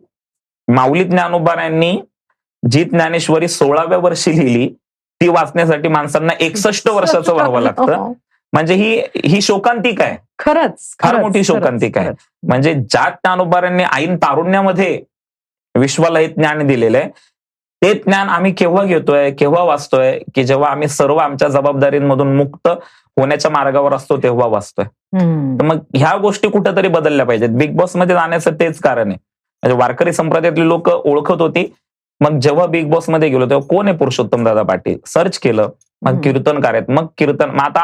माऊली ज्ञानोबांनी जी ज्ञानेश्वरी 16व्या वर्षी लिहिली ती वाचण्यासाठी माणसांना 61 वर्षाचं व्हावं लागतं. म्हणजे ही शोकांतिका आहे, खरंच फार मोठी शोकांतिका आहे. म्हणजे ज्या ज्ञानोबांनी ऐन तारुण्यामध्ये विश्वाला हे ज्ञान दिलेलं आहे, ते ज्ञान आम्ही केव्हा घेतोय, केव्हा वाचतोय, की जेव्हा आम्ही सर्व आमच्या जबाबदारींमधून मुक्त होण्याच्या मार्गावर असतो तेव्हा वाचतोय. तर मग ह्या गोष्टी कुठेतरी बदलल्या पाहिजेत. बिग बॉस मध्ये जाण्याचं तेच कारण आहे. म्हणजे वारकरी संप्रदायातली लोक ओळखत होती. मग जेव्हा बिग बॉस मध्ये गेलो तेव्हा कोण आहे पुरुषोत्तम दादा पाटील, सर्च केलं, मग कीर्तनकार आहेत, मग कीर्तन. मग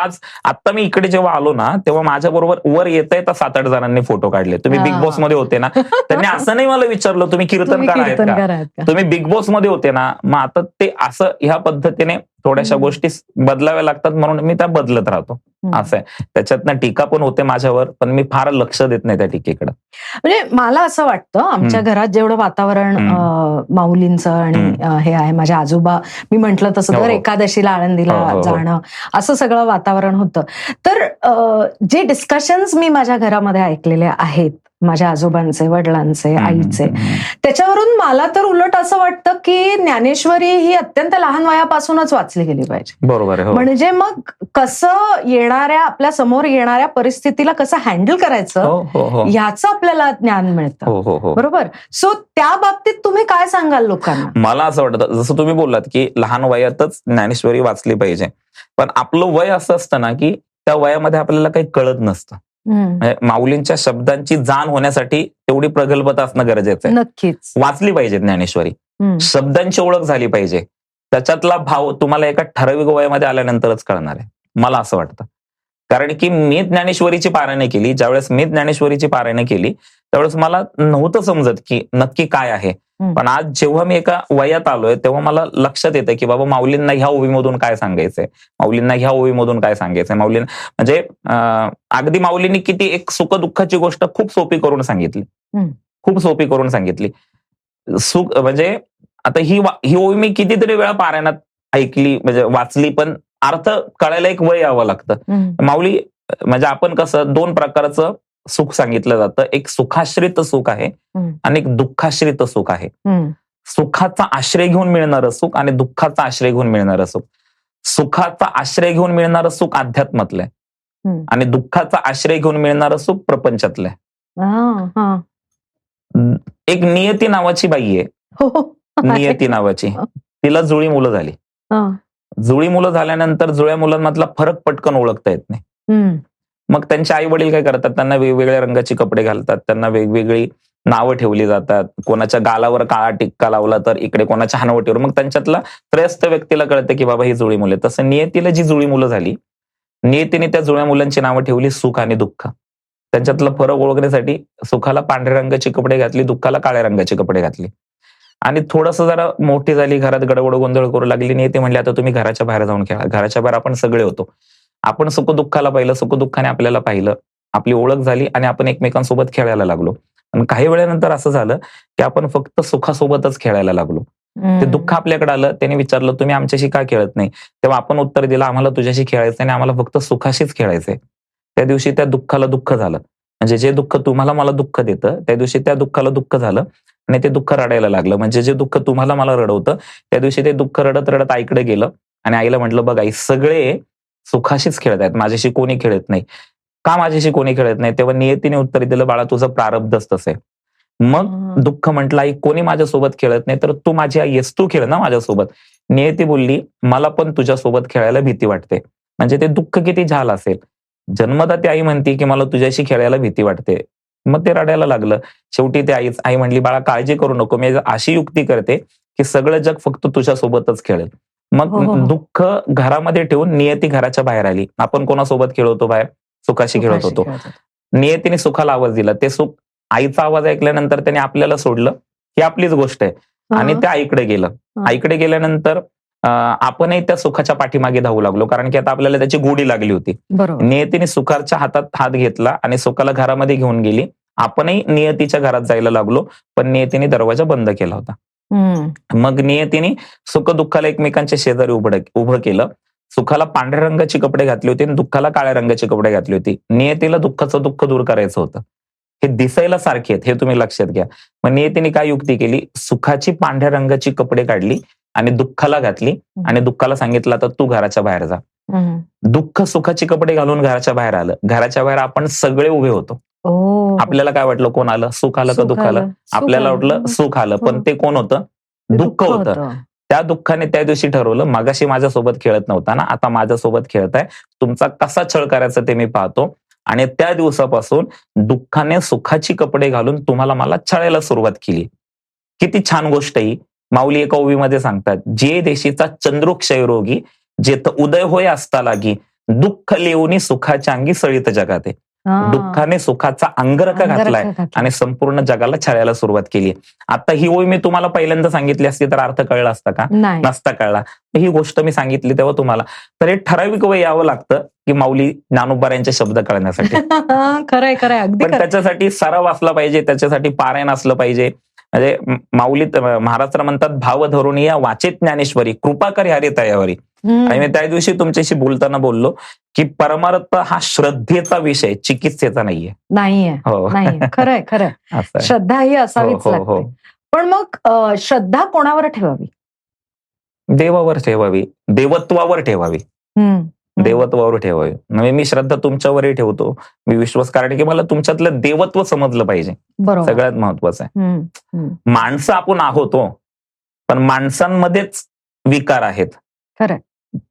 आता मी इकडे जेव्हा आलो ना तेव्हा माझ्या बरोबर वर येता 7-8 जणांनी फोटो काढले. तुम्ही बिग बॉस मध्ये होते ना, त्यांनी असं नाही मला विचारलं तुम्ही कीर्तनकार आहेत का, तुम्ही बिग बॉस मध्ये होते ना. मग आता ते असं ह्या पद्धतीने थोड्याशा गोष्टी बदलाव्या लागतात म्हणून मी त्या बदलत राहतो. असं आहे. त्याच्यातनं टीका पण होते माझ्यावर, पण मी फार लक्ष देत नाही त्या टीकेकडे. म्हणजे मला असं वाटतं आमच्या घरात जेवढं वातावरण माऊलींचं आणि हे आहे, माझ्या आजोबा मी म्हंटल तसं हो, दर हो. एकादशीला आळंदीला हो, हो, हो. जाणं असं सगळं वातावरण होतं. तर जे डिस्कशन्स मी माझ्या घरामध्ये ऐकलेले आहेत माझ्या आजोबांचे, वडिलांचे, आईचे, त्याच्यावरून मला तर उलट असं वाटतं की ज्ञानेश्वरी ही अत्यंत लहान वयापासूनच वाचली गेली पाहिजे. बरोबर आहे. हो. म्हणजे मग कसं येणाऱ्या आपल्या समोर येणाऱ्या परिस्थितीला कसं हँडल करायचं हो, हो, हो. ह्याचं आपल्याला ज्ञान मिळतं. हो, हो, हो. बरोबर. सो त्या बाबतीत तुम्ही काय सांगाल लोकांना? मला असं वाटतं, जसं तुम्ही बोललात की लहान वयातच ज्ञानेश्वरी वाचली पाहिजे, पण आपलं वय असं असतं ना की त्या वयामध्ये आपल्याला काही कळत नसतं. म्हणजे माऊलींच्या शब्दांची जाण होण्यासाठी तेवढी प्रगल्भता असणं गरजेचं आहे. नक्कीच. वाचली पाहिजे ज्ञानेश्वरी, शब्दांची ओळख झाली पाहिजे, त्याच्यातला भाव तुम्हाला एका ठराविक वयामध्ये आल्यानंतरच कळणार आहे, मला असं वाटतं. कारण की मी ज्ञानेश्वरीची पारायणे केली, ज्यावेळेस मी ज्ञानेश्वरीची पारायणे केली त्यावेळेस मला नव्हतं समजत की नक्की काय आहे. पण आज जेव्हा मी एका वयात आलोय तेव्हा मला लक्षात येतं की बाबा माऊलींना ह्या ओवीमधून काय सांगायचंय, माऊलींना ह्या ओवीमधून काय सांगायचंय. माऊलींना म्हणजे अगदी माऊलींनी किती एक सुख दुःखाची गोष्ट खूप सोपी करून सांगितली, खूप सोपी करून सांगितली. सुख म्हणजे आता ही ओवी मी कितीतरी वेळा पारायणात ऐकली, म्हणजे वाचली, पण अर्थ कळायला एक वय यावं लागतं. माऊली म्हणजे आपण कसं दोन प्रकारचं सुख सांगितलं जातं, एक सुखाश्रित सुख आहे आणि एक दुःखाश्रित सुख आहे. सुखाचा आश्रय घेऊन मिळणारं सुख आणि दुःखाचा आश्रय घेऊन मिळणारं सुख. सुखाचा आश्रय घेऊन मिळणारं सुख अध्यात्मातलं आहे आणि दुःखाचा आश्रय घेऊन मिळणारं सुख प्रपंचातलं आहे. एक नियती नावाची बाई आहे, नियती नावाची, तिला जुळी मुलं झाली. जुळी मुलं झाल्यानंतर जुळ्या मुलांमधला फरक पटकन ओळखता येत नाही. मग त्यांचे आई वडील काय करतात, त्यांना वेगवेगळ्या रंगाची कपडे घालतात, त्यांना वेगवेगळी नावं ठेवली जातात. कोणाच्या गालावर काळा टिक्का लावला तर इकडे कोणाच्या हनवटीवर, मग त्यांच्यातला त्रयस्थ व्यक्तीला कळतं की बाबा ही जुळी मुलं. तसं नियतीला जी जुळी मुलं झाली, नियतीने त्या जुळ्या मुलांची नावं ठेवली सुख आणि दुःख. त्यांच्यातला फरक ओळखण्यासाठी सुखाला पांढऱ्या रंगाचे कपडे घातले, दुःखाला काळ्या रंगाचे कपडे घातले. आणि थोडस जरा मोठी झाली, घरात गडबड गोंधळ करू लागली, नियती म्हणली आता तुम्ही घराच्या बाहेर जाऊन खेळा. घराच्या बाहेर आपण सगळे होतो, आपण सुख दुःखाला पाहिलं, सुख दुःखाने आपल्याला पाहिलं, आपली ओळख झाली आणि आपण एकमेकांसोबत खेळायला लागलो. आणि काही वेळानंतर असं झालं की आपण फक्त सुखासोबतच खेळायला लागलो. ते दुःख आपल्याकडे आलं, त्याने विचारलं तुम्ही आमच्याशी का खेळत नाही, तेव्हा आपण उत्तर दिलं आम्हाला तुझ्याशी खेळायचं आणि आम्हाला फक्त सुखाशीच खेळायचंय. त्या दिवशी त्या दुःखाला दुःख झालं, म्हणजे जे दुःख तुम्हाला मला दुःख देतं त्या दिवशी त्या दुःखाला दुःख झालं आणि ते दुःख रडायला लागलं. म्हणजे जे दुःख तुम्हाला मला रडवतं त्या दिवशी ते दुःख रडत रडत आईकडे गेलं आणि आईला म्हटलं बघ आई, सगळे सुखाशीच खेळत आहेत, माझ्याशी कोणी खेळत नाही. का माझ्याशी कोणी खेळत नाही? तेव्हा नियतीने उत्तर दिलं बाळा तुझं प्रारब्धच तसं आहे. मग दुःख म्हटलं आई कोणी माझ्यासोबत खेळत नाही, तर तू माझी आई आहेस, तू खेळ ना माझ्यासोबत. नियती बोलली मला पण तुझ्यासोबत खेळायला भीती वाटते. म्हणजे ते दुःख किती झालं असेल. जन्मदा ती आई म्हणते की मला तुझ्याशी खेळायला भीती वाटते. मग ते रडायला लागलं. शेवटी ते आई म्हणली बाळा काळजी करू नको, मी अशी युक्ती करते की सगळं जग फक्त तुझ्यासोबतच खेळेल. मग दुःख घरामध्ये ठेवून नियती घराच्या बाहेर आली. आपण कोणासोबत खेळवतो बाहेर? सुखाशी खेळत होतो. नियतीने सुखाला आवाज दिला. ते सुख आईचा आवाज ऐकल्यानंतर त्याने आपल्याला सोडलं, ही आपलीच गोष्ट आहे, आणि त्या आईकडे गेलं. आईकडे गेल्यानंतर आपणही त्या सुखाच्या पाठीमागे धावू लागलो, कारण की आता आपल्याला त्याची गोडी लागली होती. नियतीने सुखाच्या हातात हात घेतला आणि सुखाला घरामध्ये घेऊन गेली. आपणही नियतीच्या घरात जायला लागलो, पण नियतीने दरवाजा बंद केला होता. मग नियतीने सुख दुःखाला एकमेकांच्या शेजारी उभं केलं. सुखाला पांढऱ्या रंगाची कपडे घातली होती आणि दुःखाला काळ्या रंगाची कपडे घातली होती. नियतीला दुःखाचं दुःख दूर करायचं होतं. हे दिसायला सारखे आहेत हे तुम्ही लक्षात घ्या. मग नियतीने काय युक्ती केली, सुखाची पांढऱ्या रंगाची कपडे काढली आणि दुःखाला घातली आणि दुःखाला सांगितलं आता तू घराच्या बाहेर जा. दुःख सुखाची कपडे घालून घराच्या बाहेर आलं. घराच्या बाहेर आपण सगळे उभे होतो. आपल्याला काय वाटलं कोण आलं, सुख आलं का दुःख आलं? आपल्याला वाटलं सुख आलं, पण ते कोण होतं? दुःख होतं. त्या दुःखाने त्या दिवशी ठरवलं मगाशी माझ्यासोबत खेळत नव्हता ना, आता माझ्यासोबत खेळताय, तुमचा कसा छळ करायचा ते मी पाहतो. आणि त्या दिवसापासून दुःखाने सुखाची कपडे घालून तुम्हाला मला छळायला सुरुवात केली. किती छान गोष्ट ही. माऊली एका ओवीमध्ये सांगतात, जे देशीचा चंद्रू क्षयरोगी जेथ उदय होय असता लागी, दुःख लेवनी सुखाच्या अंगी सळीत जगाते. दुःखाने सुखाचा अंगरखा घातलाय आणि संपूर्ण जगाला छळायला सुरुवात केली. आता ही ओळ मी तुम्हाला पहिल्यांदा सांगितली असती तर अर्थ कळला असता का? नाही. नसता कळला. ही गोष्ट मी सांगितली तेव्हा तुम्हाला तर एक ठराविक वय यावं लागतं की माऊली ज्ञानोबा यांचे शब्द कळण्यासाठी. खरंय खरंय, अगदी पण त्याच्यासाठी सराव असला पाहिजे, त्याच्यासाठी पारायण असलं पाहिजे. म्हणजे माऊलीत महाराष्ट्र म्हणतात भाव धरून या वाचेत ज्ञानेश्वरी कृपा कर हरी तयावरी. आणि मी त्या दिवशी तुमच्याशी बोलताना बोललो की परमार्थ हा श्रद्धेचा विषय, चिकित्सेचा नाहीये. नाहीये. हो. नाहीये. खरंय खरंय. असं आहे. श्रद्धा ही असावीच हो, हो, हो. लागते. पण मग श्रद्धा कोणावर ठेवावी? देवावर ठेवावी, देवत्वावर ठेवावी, देवत्वावर ठेवावी. म्हणजे मी श्रद्धा तुमच्यावरही ठेवतो, मी विश्वास, कारण की मला तुमच्यातलं देवत्व समजलं पाहिजे. बरोबर. सगळ्यात महत्वाचं आहे. माणसं आपण आहोत हो, पण माणसांमध्येच विकार आहेत. खरंय.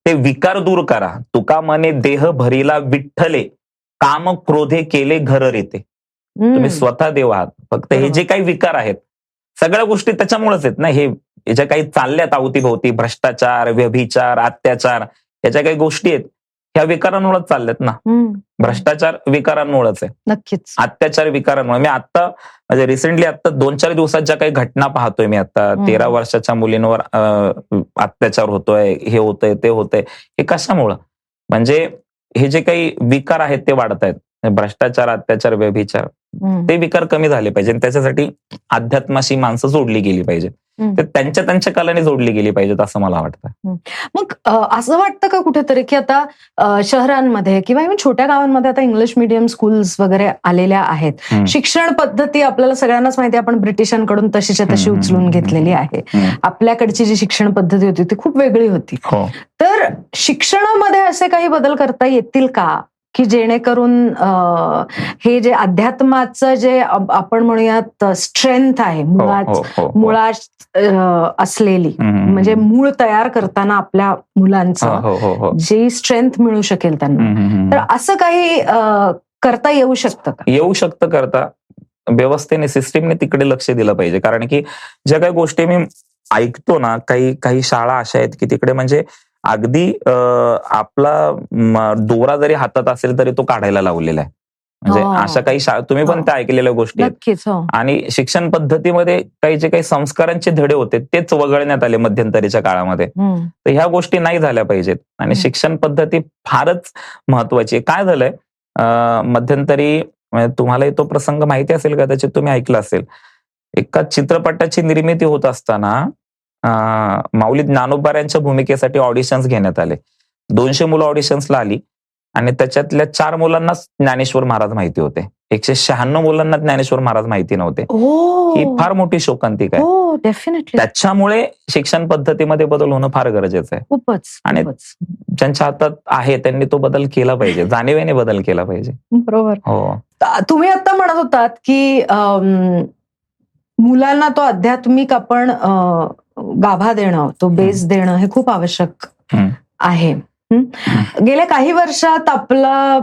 ते विकार दूर करा. तुका मने देह भरीला विठ्ठले, काम क्रोधे केले घर रेते. तुम्ही स्वतः देव आहात. फक्त हे जे काही विकार आहेत सगळ्या गोष्टी त्याच्यामुळेच आहेत ना. हे ज्या काही चालल्यात अवतीभोवती, भ्रष्टाचार, व्यभिचार, अत्याचार, याच्या काही गोष्टी आहेत ह्या विकारांमुळेच चालल्यात ना. भ्रष्टाचार विकारांमुळेच आहे, नक्कीच. अत्याचार विकारांमुळे. मी आता म्हणजे रिसेंटली आता 2-4 दिवसात ज्या काही घटना पाहतोय मी, आता 13 वर्षाच्या मुलींवर अत्याचार होतोय, हे होतंय, ते होतंय. हे कशामुळं? म्हणजे हे जे काही विकार आहेत ते वाढत आहेत. भ्रष्टाचार, अत्याचार, व्यभिचार, ते विकार कमी झाले पाहिजे. त्याच्यासाठी अध्यात्माशी माणसं जोडली गेली पाहिजे, ते त्यांच्या त्यांच्या कलाने जोडली गेली पाहिजेत असं मला वाटतं. मग असं वाटतं का कुठेतरी की आता शहरांमध्ये किंवा इव्हन छोट्या गावांमध्ये आता इंग्लिश मीडियम स्कूल्स वगैरे आलेल्या आहेत. शिक्षण पद्धती आपल्याला सगळ्यांनाच माहिती आहे, आपण ब्रिटिशांकडून तशीच्या तशी उचलून घेतलेली आहे. आपल्याकडची जी शिक्षण पद्धती होती ती खूप वेगळी होती. तर शिक्षणामध्ये असे काही बदल करता येतील का की जेणेकरून हे जे अध्यात्माचं जे आपण म्हणूयात स्ट्रेंथ आहे, मुळात असलेली, म्हणजे मूळ तयार करताना आपल्या मुलांचं जी स्ट्रेंथ मिळू शकेल त्यांना, तर असं काही करता येऊ शकतं का? येऊ शकतं करता. व्यवस्थेने, सिस्टीमने तिकडे लक्ष दिलं पाहिजे. कारण की ज्या काही गोष्टी मी ऐकतो ना, काही शाळा अशा आहेत की तिकडे म्हणजे अगदी आपला दोरा जरी हातात असेल तरी तो काढायला लावलेला आहे. म्हणजे अशा काही शाळा तुम्ही पण त्या ऐकलेल्या गोष्टी आहेत. आणि शिक्षण पद्धतीमध्ये काही जे काही संस्कारांचे धडे होते तेच वगळण्यात आले मध्यंतरीच्या काळामध्ये. तर ह्या गोष्टी नाही झाल्या पाहिजेत. आणि शिक्षण पद्धती फारच महत्वाची आहे. काय झालंय मध्यंतरी, तुम्हाला तो प्रसंग माहिती असेल कदाचित, तुम्ही ऐकलं असेल. एका चित्रपटाची निर्मिती होत असताना माऊली ज्ञानोबा भूमिकेसाठी ऑडिशन्स घेण्यात आले. 200 मुलं ऑडिशन्सला आली आणि त्याच्यातल्या 4 मुलांनाच ज्ञानेश्वर महाराज माहिती होते. 196 मुलांना ज्ञानेश्वर महाराज माहिती नव्हते. ही फार मोठी शोकांतिका आहे. डेफिनेटली. त्याच्यामुळे शिक्षण पद्धतीमध्ये बदल होणं फार गरजेचं आहे. खूपच. आणि ज्यांच्या हातात आहे त्यांनी तो बदल केला पाहिजे, जाणीवेने बदल केला पाहिजे. बरोबर. हो. तुम्ही आता म्हणत होतात की मुलांना तो आध्यात्मिक आपण गाभा देणं, तो बेस देणं हे खूप आवश्यक आहे. गेल्या काही वर्षात आपला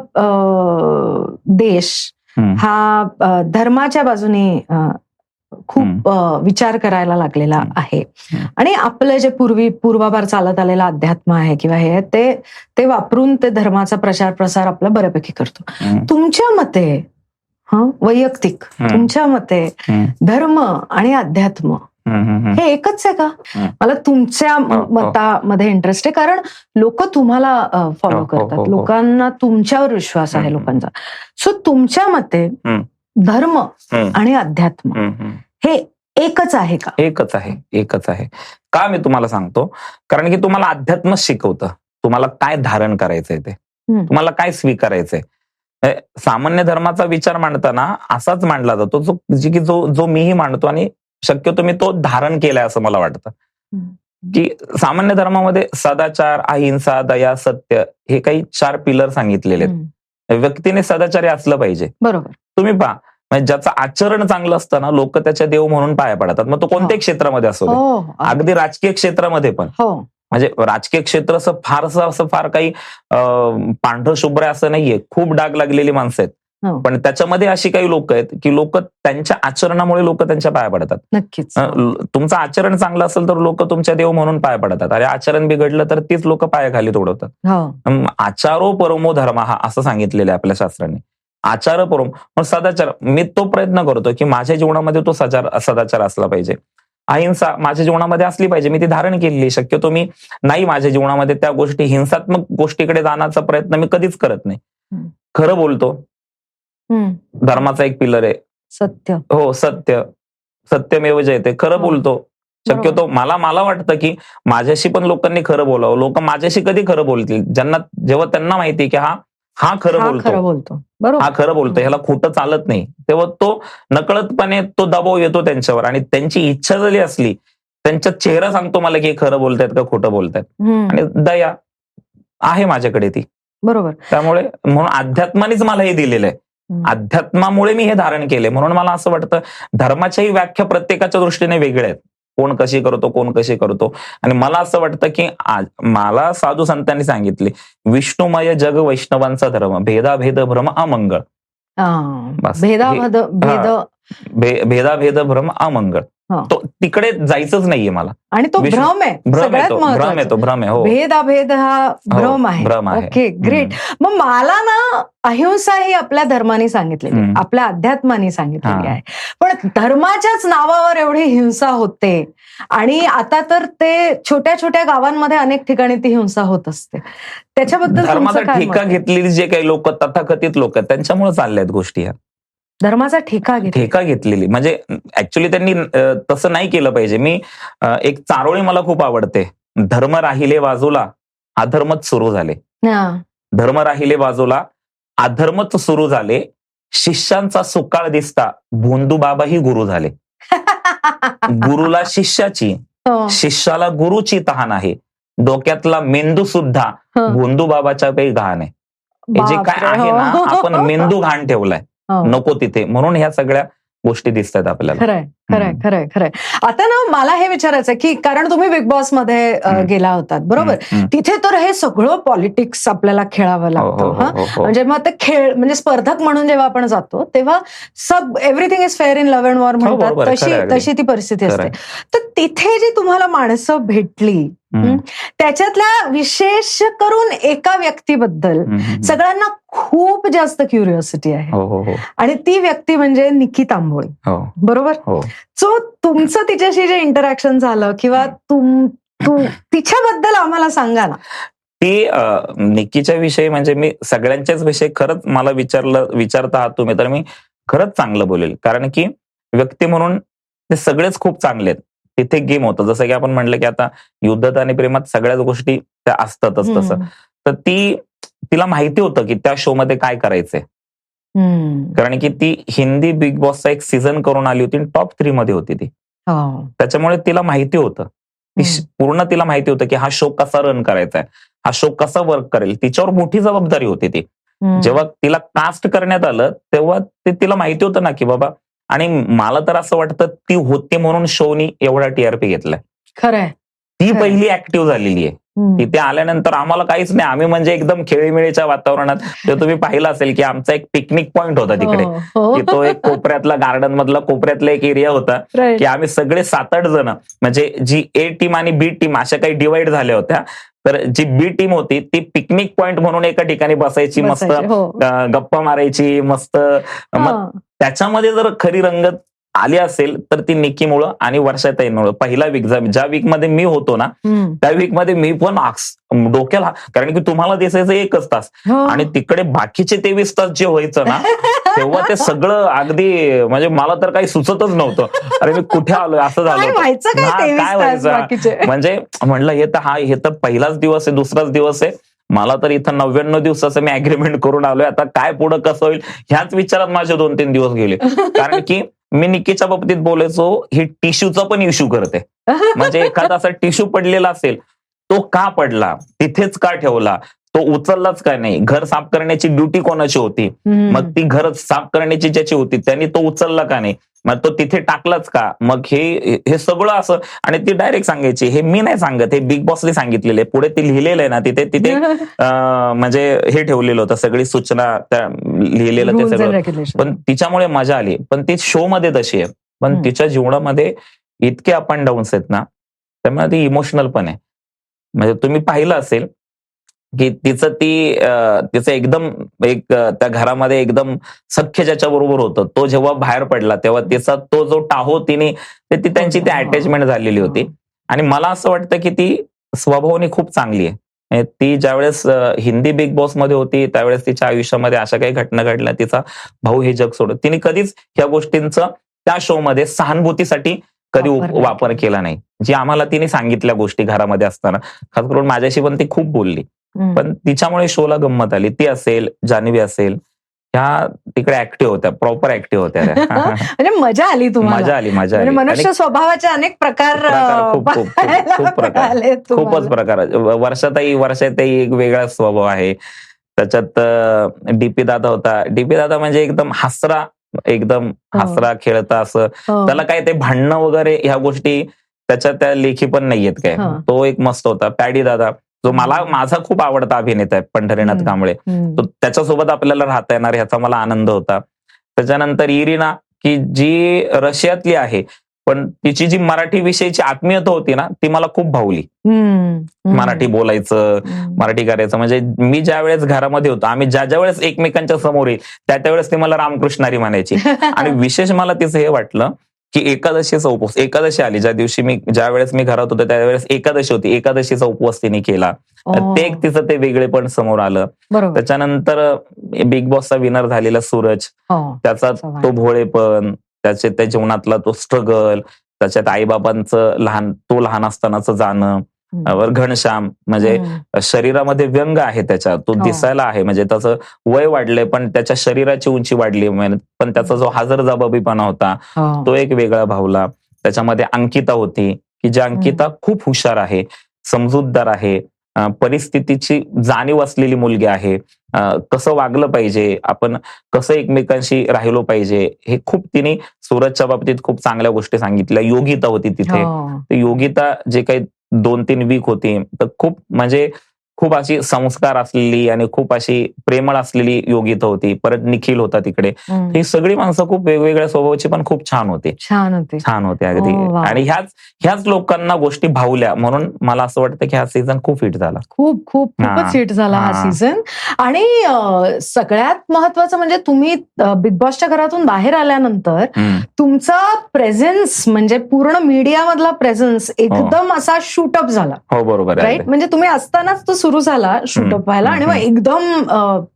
देश हा धर्माच्या बाजूने खूप विचार करायला लागलेला आहे. आणि आपलं जे पूर्वापार चालत आलेला अध्यात्म आहे किंवा हे ते वापरून ते धर्माचा प्रसार आपला बऱ्यापैकी करतो. तुमच्या मते, वैयक्तिक तुमच्या मते धर्म आणि अध्यात्म हे एकच आहे का? मला तुमच्या मतामध्ये इंटरेस्ट आहे, कारण लोक तुम्हाला फॉलो करतात, लोकांना तुमच्यावर विश्वास आहे लोकांचा. सो तुमच्या मते धर्म आणि अध्यात्म हे एकच आहे का? एकच आहे, एकच आहे. का मी तुम्हाला सांगतो, कारण की तुम्हाला अध्यात्म शिकवतं तुम्हाला काय धारण करायचंय, ते तुम्हाला काय स्वीकारायचंय. सामान्य धर्माचा विचार मांडताना असाच मांडला जातो जो मीही मांडतो आणि शक्यतो मी तो धारण केलाय असं मला वाटतं. की सामान्य धर्मामध्ये सदाचार, अहिंसा, दया, सत्य हे काही 4 पिलर सांगितलेले आहेत. व्यक्तीने सदाचारी असलं पाहिजे. बरोबर. तुम्ही पहा, म्हणजे ज्याचं आचरण चांगलं असतं ना, लोक त्याच्या देव म्हणून पाया पडतात. मग तो कोणत्याही क्षेत्रामध्ये असो दे, अगदी राजकीय क्षेत्रामध्ये पण. म्हणजे राजकीय क्षेत्र असं फार काही पांढरं शुभ्र असं नाहीये, खूप डाग लागलेली माणसं आहेत. पण त्याच्यामध्ये अशी काही लोक आहेत की लोक त्यांच्या आचरणामुळे लोक त्यांच्या पाया पडतात. नक्कीच. तुमचं आचरण चांगलं असेल तर लोक तुमच्या देव म्हणून पाया पडतात. अरे आचरण बिघडलं तर तीच लोक पायाखाली तोडवतात. आचारो परमो धर्म हा असं सांगितलेलं आहे आपल्या शास्त्रांनी. आचारपूर्व मग सदाचार, मी तो प्रयत्न करतो की माझ्या जीवनामध्ये तो सदाचार असला पाहिजे. अहिंसा माझ्या जीवनामध्ये असली पाहिजे, मी ती धारण केलेली. शक्यतो मी नाही माझ्या जीवनामध्ये त्या गोष्टी, हिंसात्मक गोष्टीकडे जाण्याचा प्रयत्न मी कधीच करत नाही. खरं बोलतो, धर्माचा एक पिलर आहे. सत्य. हो, सत्यमेव जयते, खरं बोलतो. शक्यतो मला वाटतं की माझ्याशी पण लोकांनी खरं बोलावं. लोक माझ्याशी कधी खरं बोलतील जेव्हा त्यांना माहिती की हा खरं बोलतो, हा खरं बोलतो, ह्याला खोटं चालत नाही, तेव्हा तो नकळतपणे तो दबाव येतो त्यांच्यावर. आणि त्यांची इच्छा जरी असली, त्यांचा चेहरा सांगतो मला की खरं बोलतायत का खोटं बोलतायत. आणि दया आहे माझ्याकडे ती. बरोबर. त्यामुळे म्हणून अध्यात्मानेच मला हे दिलेलं आहे. अध्यात्मामुळे मी हे धारण केले. म्हणून मला असं वाटतं धर्माच्याही व्याख्या प्रत्येकाच्या दृष्टीने वेगळ्या आहेत. कोण कशी करतो. आणि मला असं वाटतं की मला साधू संतांनी सांगितले, विष्णुमय जग वैष्णवांचा धर्म, भेदाभेद भ्रम अमंगळ. भेदाभेद भ्रम अमंगळ. तो तिकडे जायचंच नाहीये मला. आणि तो भ्रम आहे, भ्रम आहे. हो, भेदाभेद हा भ्रम आहे. Okay, great. मग मला ना अहिंसा ही आपल्या धर्माने सांगितलेली, आपल्या अध्यात्माने सांगितलेली आहे. पण धर्माच्याच नावावर एवढी हिंसा होते. आणि आता तर ते छोट्या छोट्या गावांमध्ये अनेक ठिकाणी ती हिंसा होत असते. त्याच्याबद्दल धर्माचा ठेका घेतलेली जे काही लोक, तथाकथित लोक, त्यांच्यामुळे चालल्यात गोष्टी ह्या. धर्माचा ठेका घेतलेली म्हणजे ऍक्च्युली त्यांनी तसं नाही केलं पाहिजे. मी एक चारोळी मला खूप आवडते. धर्म राहिले बाजूला, अधर्मच सुरू झाले. धर्म राहिले बाजूला, अधर्मच सुरू झाले. शिष्यांचा सुकाळ दिसता, भोंदू बाबाही गुरु झाले. गुरुला शिष्याची, शिष्याला गुरुची तहान आहे. डोक्यातला मेंदू सुद्धा भोंदू बाबाच्या काही घाण आहे. हे जे काय आहे ना, आपण मेंदू घाण ठेवलाय नको तिथे, म्हणून ह्या सगळ्या गोष्टी दिसतात आपल्याला. खरंय. आता ना मला हे विचारायचं की कारण तुम्ही बिग बॉस मध्ये गेला होतात, बरोबर. तिथे तर हे सगळं पॉलिटिक्स आपल्याला खेळावं लागतं. म्हणजे मग ते म्हणजे स्पर्धक म्हणून जेव्हा आपण जातो तेव्हा everything is fair in love and war म्हणतात, तशी ती परिस्थिती असते. तर तिथे जी तुम्हाला माणसं भेटली, त्याच्यातल्या विशेष करून एका व्यक्तीबद्दल सगळ्यांना खूप जास्त क्युरिओसिटी आहे. आणि ती व्यक्ती म्हणजे निकी तांबोळी, बरोबर. सो तुमचं तिच्याशी जे इंटरॅक्शन झालं किंवा तिच्याबद्दल आम्हाला सांगा ना. ती निकीच्या विषयी म्हणजे मी सगळ्यांच्याच विषयी खरंच मला विचारता आहात तुम्ही, तर मी खरंच चांगलं बोलेल. कारण की व्यक्ती म्हणून ते सगळेच खूप चांगले आहेत. तिथे गेम होतं, जसं की आपण म्हणलं की आता युद्धात आणि प्रेमात सगळ्याच गोष्टी त्या असतातच तसं. तर तिला माहिती होतं की त्या शो मध्ये काय करायचंय. कारण की ती हिंदी बिग बॉसचा एक सीझन करून आली होती, टॉप 3 मध्ये होती ती. त्याच्यामुळे तिला माहिती होतं, तिला माहिती होतं की हा शो कसा रन करायचा आहे, हा शो कसा वर्क करेल. तिच्यावर मोठी जबाबदारी होती ती. जेव्हा तिला कास्ट करण्यात आलं तेव्हा तिला माहिती होतं ना की बाबा, आणि मला तर असं वाटतं ती होती म्हणून शोनी एवढा टीआरपी घेतलाय. खरंय. ती पहिली ऍक्टिव्ह झालेली आहे. तिथे आल्यानंतर आम्हाला काहीच नाही, आम्ही म्हणजे एकदम खेळीमेळीच्या वातावरणात. ते तुम्ही पाहिलं असेल की आमचा एक पिकनिक पॉइंट होता तिकडे, की तो एक कोपऱ्यातला गार्डन मधला कोपऱ्यातला एक एरिया होता, की आम्ही सगळे 7-8 जण म्हणजे जी ए टीम आणि बी टीम अशा काही डिवाइड झाल्या होत्या. तर जी बी टीम होती ती पिकनिक पॉइंट म्हणून एका ठिकाणी बसायची, मस्त गप्पा मारायची, मस्त. मग त्याच्यामध्ये जर खरी रंगत आली असेल तर ती निकीमुळं आणि वर्षाताईंमुळं. पहिला वीक ज्या वीक मध्ये मी होतो ना, त्या वीक मध्ये मी पण डोक्याला, कारण की तुम्हाला दिसायचं 1च तास आणि तिकडे बाकीचे 23 तास जे व्हायचं ना, तेव्हा ते सगळं अगदी म्हणजे मला तर काही सुचतच नव्हतं. अरे मी कुठे आलोय, असं झालं काय व्हायचं. म्हणजे म्हणलं हे तर पहिलाच दिवस आहे, दुसराच दिवस आहे. मला तर इथं 99 दिवसाचं मी अग्रीमेंट करून आलोय, आता काय पुढं कसं होईल ह्याच विचारात माझे 2-3 दिवस गेले. कारण की मी निकीच्या बाबतीत बोलायचो, ही टिश्यूचा पण इश्यू करते. म्हणजे एखादा असा टिश्यू पडलेला असेल, तो का पडला, तिथेच का ठेवला, तो उचललाच का नाही, घर साफ करण्याची ड्युटी कोणाची होती, मग ती घर साफ करण्याची ज्याची होती त्यांनी तो उचलला का नाही, मग तो तिथे टाकलाच का. मग हे सगळं असं. आणि ती डायरेक्ट सांगायची, हे मी नाही सांगत, हे बिग बॉसने सांगितलेले, पुढे ते लिहिलेलं आहे ना तिथे म्हणजे हे ठेवलेलं होतं, सगळी सूचना लिहिलेलं ते सगळं. पण तिच्यामुळे मजा आली. पण ती शो मध्ये तशी आहे, पण तिच्या जीवनामध्ये इतके अप अँड डाऊन्स आहेत ना, त्यामुळे ती इमोशनल पण आहे. म्हणजे तुम्ही पाहिलं असेल की तिचं एकदम त्या घरामध्ये एकदम सख्य ज्याच्या बरोबर होतं, तो जेव्हा बाहेर पडला तेव्हा तिचा तो जो टाहो ती त्यांची ती अटॅचमेंट झालेली होती. आणि मला असं वाटतं की ती स्वभावाने खूप चांगली आहे. ती ज्यावेळेस हिंदी बिग बॉस मध्ये होती त्यावेळेस तिच्या आयुष्यामध्ये अशा काही घटना घडल्या, तिचा भाऊ हे जग सोडत, तिने कधीच ह्या गोष्टींचा त्या शो मध्ये सहानुभूतीसाठी कधी वापर केला नाही. जी आम्हाला तिने सांगितल्या गोष्टी घरामध्ये असताना, खास करून माझ्याशी पण ती खूप बोलली. पण तिच्यामुळे शोला गंमत आली. ती असेल, जान्हवी असेल, ह्या तिकडे ऍक्टिव्ह होत्या, प्रॉपर ऍक्टिव्ह होत्या त्या. म्हणजे मजा आली तुम्हाला. मजा आली. मनुष्य स्वभावाचे अनेक प्रकार खूपच प्रकार. वर्षातही एक वेगळा स्वभाव आहे. त्याच्यात डीपी दादा होता. डीपी दादा म्हणजे एकदम हसरा खेळता असं. त्याला काय ते भांडणं वगैरे ह्या गोष्टी त्या लेखी पण नाहीयेत काय. तो एक मस्त होता. पॅडी दादा, जो माझा खूप आवडता अभिनेता आहे, पंढरीनाथ कांबळे. तो त्याच्यासोबत आपल्याला राहता येणार ह्याचा मला आनंद होता. त्याच्यानंतर इरिना, की जी रशियातली आहे पण तिची जी मराठी विषयीची आत्मीयता होती ना, ती मला खूप भावली. मराठी बोलायचं, मराठी करायचं. म्हणजे मी ज्या वेळेस घरामध्ये होतो, आम्ही ज्या वेळेस एकमेकांच्या समोर येईल त्यावेळेस ती मला रामकृष्णारी म्हणायची. आणि विशेष मला तिचं हे वाटलं की एकादशीचा उपवास, एकादशी आली ज्या दिवशी ज्या वेळेस मी घरात होतो त्यावेळेस एकादशी होती, एकादशीचा उपवास तिने केला. ते एक तिचं ते वेगळेपण समोर आलं. त्याच्यानंतर बिग बॉसचा विनर झालेला सूरज, त्याचा तो भोळेपण, त्या जीवनातला तो स्ट्रगल, त्याच्यात आईबाबांचं लहान असतानाचं जाणं. घनश्याम म्हणजे शरीरामध्ये व्यंग आहे त्याच्या, तो दिसायला आहे म्हणजे त्याचं वय वाढलंय पण त्याच्या शरीराची उंची वाढली, पण त्याचा जो हजरजबाबीपणा होता तो एक वेगळा भावला. त्याच्यामध्ये अंकिता होती, की जी अंकिता खूप हुशार आहे, समजूतदार आहे, परिस्थितीची जाणीव असलेली मुलगी आहे. कसं वागलं पाहिजे, आपण कसं एकमेकांशी राहिलो पाहिजे, हे खूप तिने सूरजच्या बाबतीत खूप चांगल्या गोष्टी सांगितल्या. योगिता होती तिथे. योगिता जे काही 2-3 वीक होती तर खूप अशी संस्कार असलेली आणि खूप अशी प्रेमळ असलेली योगिता होती. परत निखिल होता तिकडे. ही सगळी माणसं खूप वेगवेगळ्या स्वभावाची पण खूप छान होते अगदी. आणि ह्याच लोकांना गोष्टी भावल्या म्हणून मला असं वाटतं की हा सीझन खूप हिट झाला. खूपच हिट झाला हा सीझन. आणि सगळ्यात महत्वाचं म्हणजे तुम्ही बिग बॉसच्या घरातून बाहेर आल्यानंतर तुमचा प्रेझेन्स म्हणजे पूर्ण मीडिया मधला प्रेझेन्स एकदम असा शूटअप झाला. हो बरोबर, राईट. म्हणजे तुम्ही असतानाच तो सुरू झाला शूटअप व्हायला आणि मग एकदम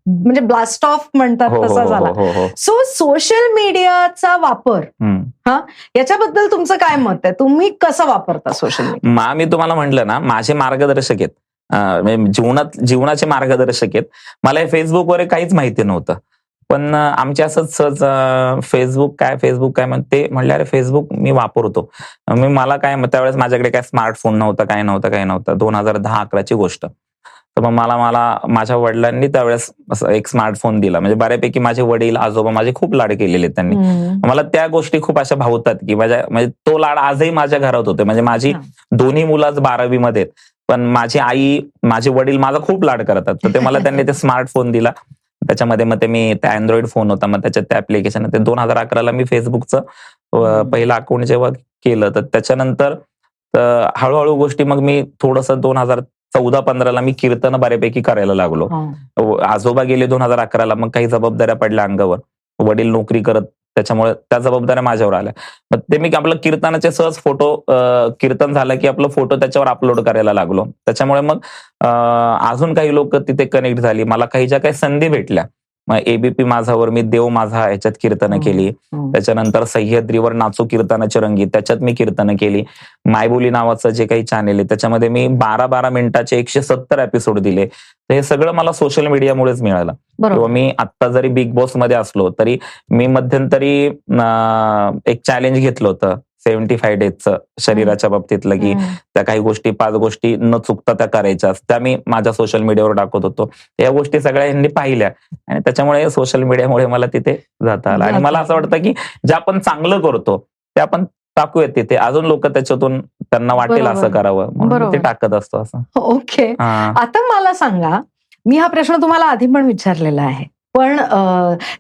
म्हणजे ब्लास्ट ऑफ म्हणतात तसा झाला. सो सोशल मीडियाचा वापर याच्याबद्दल तुमचं काय मत आहे? तुम्ही कसं वापरता सोशल मीडिया? मी तुम्हाला म्हटलं ना, माझे मार्गदर्शक आहेत, जीवनाचे मार्गदर्शक आहेत. मला हे फेसबुक वगैरे काहीच माहिती नव्हतं. पण आमचे असंच सहज फेसबुक काय म्हणते म्हणले, अरे फेसबुक मी वापरतो. मला काय त्यावेळेस माझ्याकडे काय स्मार्टफोन नव्हता, काय नव्हतं. 2010-11ची गोष्ट. तर मग मला माझ्या वडिलांनी त्यावेळेस एक स्मार्टफोन दिला. म्हणजे बऱ्यापैकी माझे वडील आजोबा माझे खूप लाड केलेले त्यांनी. मला त्या गोष्टी खूप अशा भावतात की म्हणजे तो लाड आजही माझ्या घरात होते. म्हणजे माझी दोन्ही मुलं 12वी मध्ये, पण माझी आई, माझे वडील माझा खूप लाड करतात. तर ते मला त्यांनी ते स्मार्टफोन दिला. त्याच्यामध्ये मग मी त्या अँड्रॉइड फोन होता, मग त्याच्यात ते ऍप्लिकेशन, ते 2011ला मी फेसबुकचं पहिलं अकाउंट जेव्हा केलं तर त्याच्यानंतर हळूहळू गोष्टी मग मी थोडंसं 2014-15ला मी कीर्तन बऱ्यापैकी करायला लागलो. आजोबा गेले 2011ला, मग काही जबाबदाऱ्या पडल्या अंगावर, वडील नोकरी करत, त्याच्यामुळे त्या जबाबदाऱ्या माझ्यावर आल्या. मग ते मी आपलं कीर्तनाचे सहज फोटो, कीर्तन झालं की आपलं फोटो त्याच्यावर अपलोड करायला लागलो. त्याच्यामुळे मग अजून काही लोक तिथे कनेक्ट झाली. मला काही ज्या काही संधी भेटल्या, मग एबीपी माझावर मी देव माझा ह्याच्यात कीर्तनं केली. त्याच्यानंतर सह्याद्रीवर नाचू कीर्तनाची रंगी, त्याच्यात मी कीर्तनं केली. मायबोली नावाचं जे काही चॅनेल आहे त्याच्यामध्ये मी 12-12 मिनिटाचे 170 एपिसोड दिले. तर हे सगळं मला सोशल मीडियामुळेच मिळालं. किंवा मी आता जरी बिग बॉस मध्ये असलो तरी मी मध्यंतरी एक चॅलेंज घेतलं होतं 75 डेजचं शरीराच्या बाबतीतलं, की त्या काही गोष्टी 5 गोष्टी न चुकता त्या करायच्या, त्या मी माझ्या सोशल मीडियावर टाकत होतो. या गोष्टी सगळ्यांनी पाहिल्या आणि त्याच्यामुळे सोशल मीडियामुळे मला तिथे जाता आलं. आणि मला असं वाटतं की जे आपण चांगलं करतो ते आपण टाकूयात तिथे, अजून लोक त्याच्यातून त्यांना वाटेल असं करावं म्हणून ते टाकत असतो असं. ओके. आता मला सांगा, मी हा प्रश्न तुम्हाला आधी पण विचारलेला आहे, पण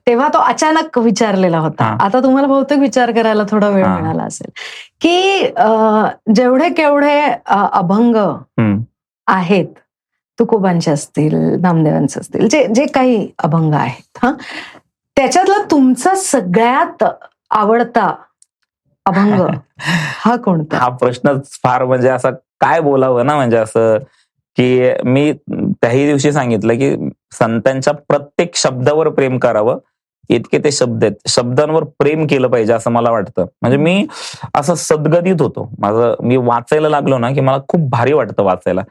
तेव्हा तो अचानक विचारलेला होता. आता तुम्हाला बहुतेक विचार करायला थोडा वेळ मिळाला असेल की जेवढे केवढे अभंग आहेत तुकोबांचे असतील, नामदेवांचे असतील, जे जे काही अभंग आहेत, हा, त्याच्यातला तुमचा सगळ्यात आवडता अभंग हा कोणता? हा प्रश्नच फार म्हणजे असं काय बोलावं ना, म्हणजे असं की मी त्याही दिवशी सांगितलं की संतांच्या प्रत्येक शब्दावर प्रेम करावं, इतके ते शब्द आहेत. शब्दांवर प्रेम केलं पाहिजे असं मला वाटतं. म्हणजे मी असं सद्गदित होतो. मी वाचायला लागलो ना की मला खूप भारी वाटतं वाचायला.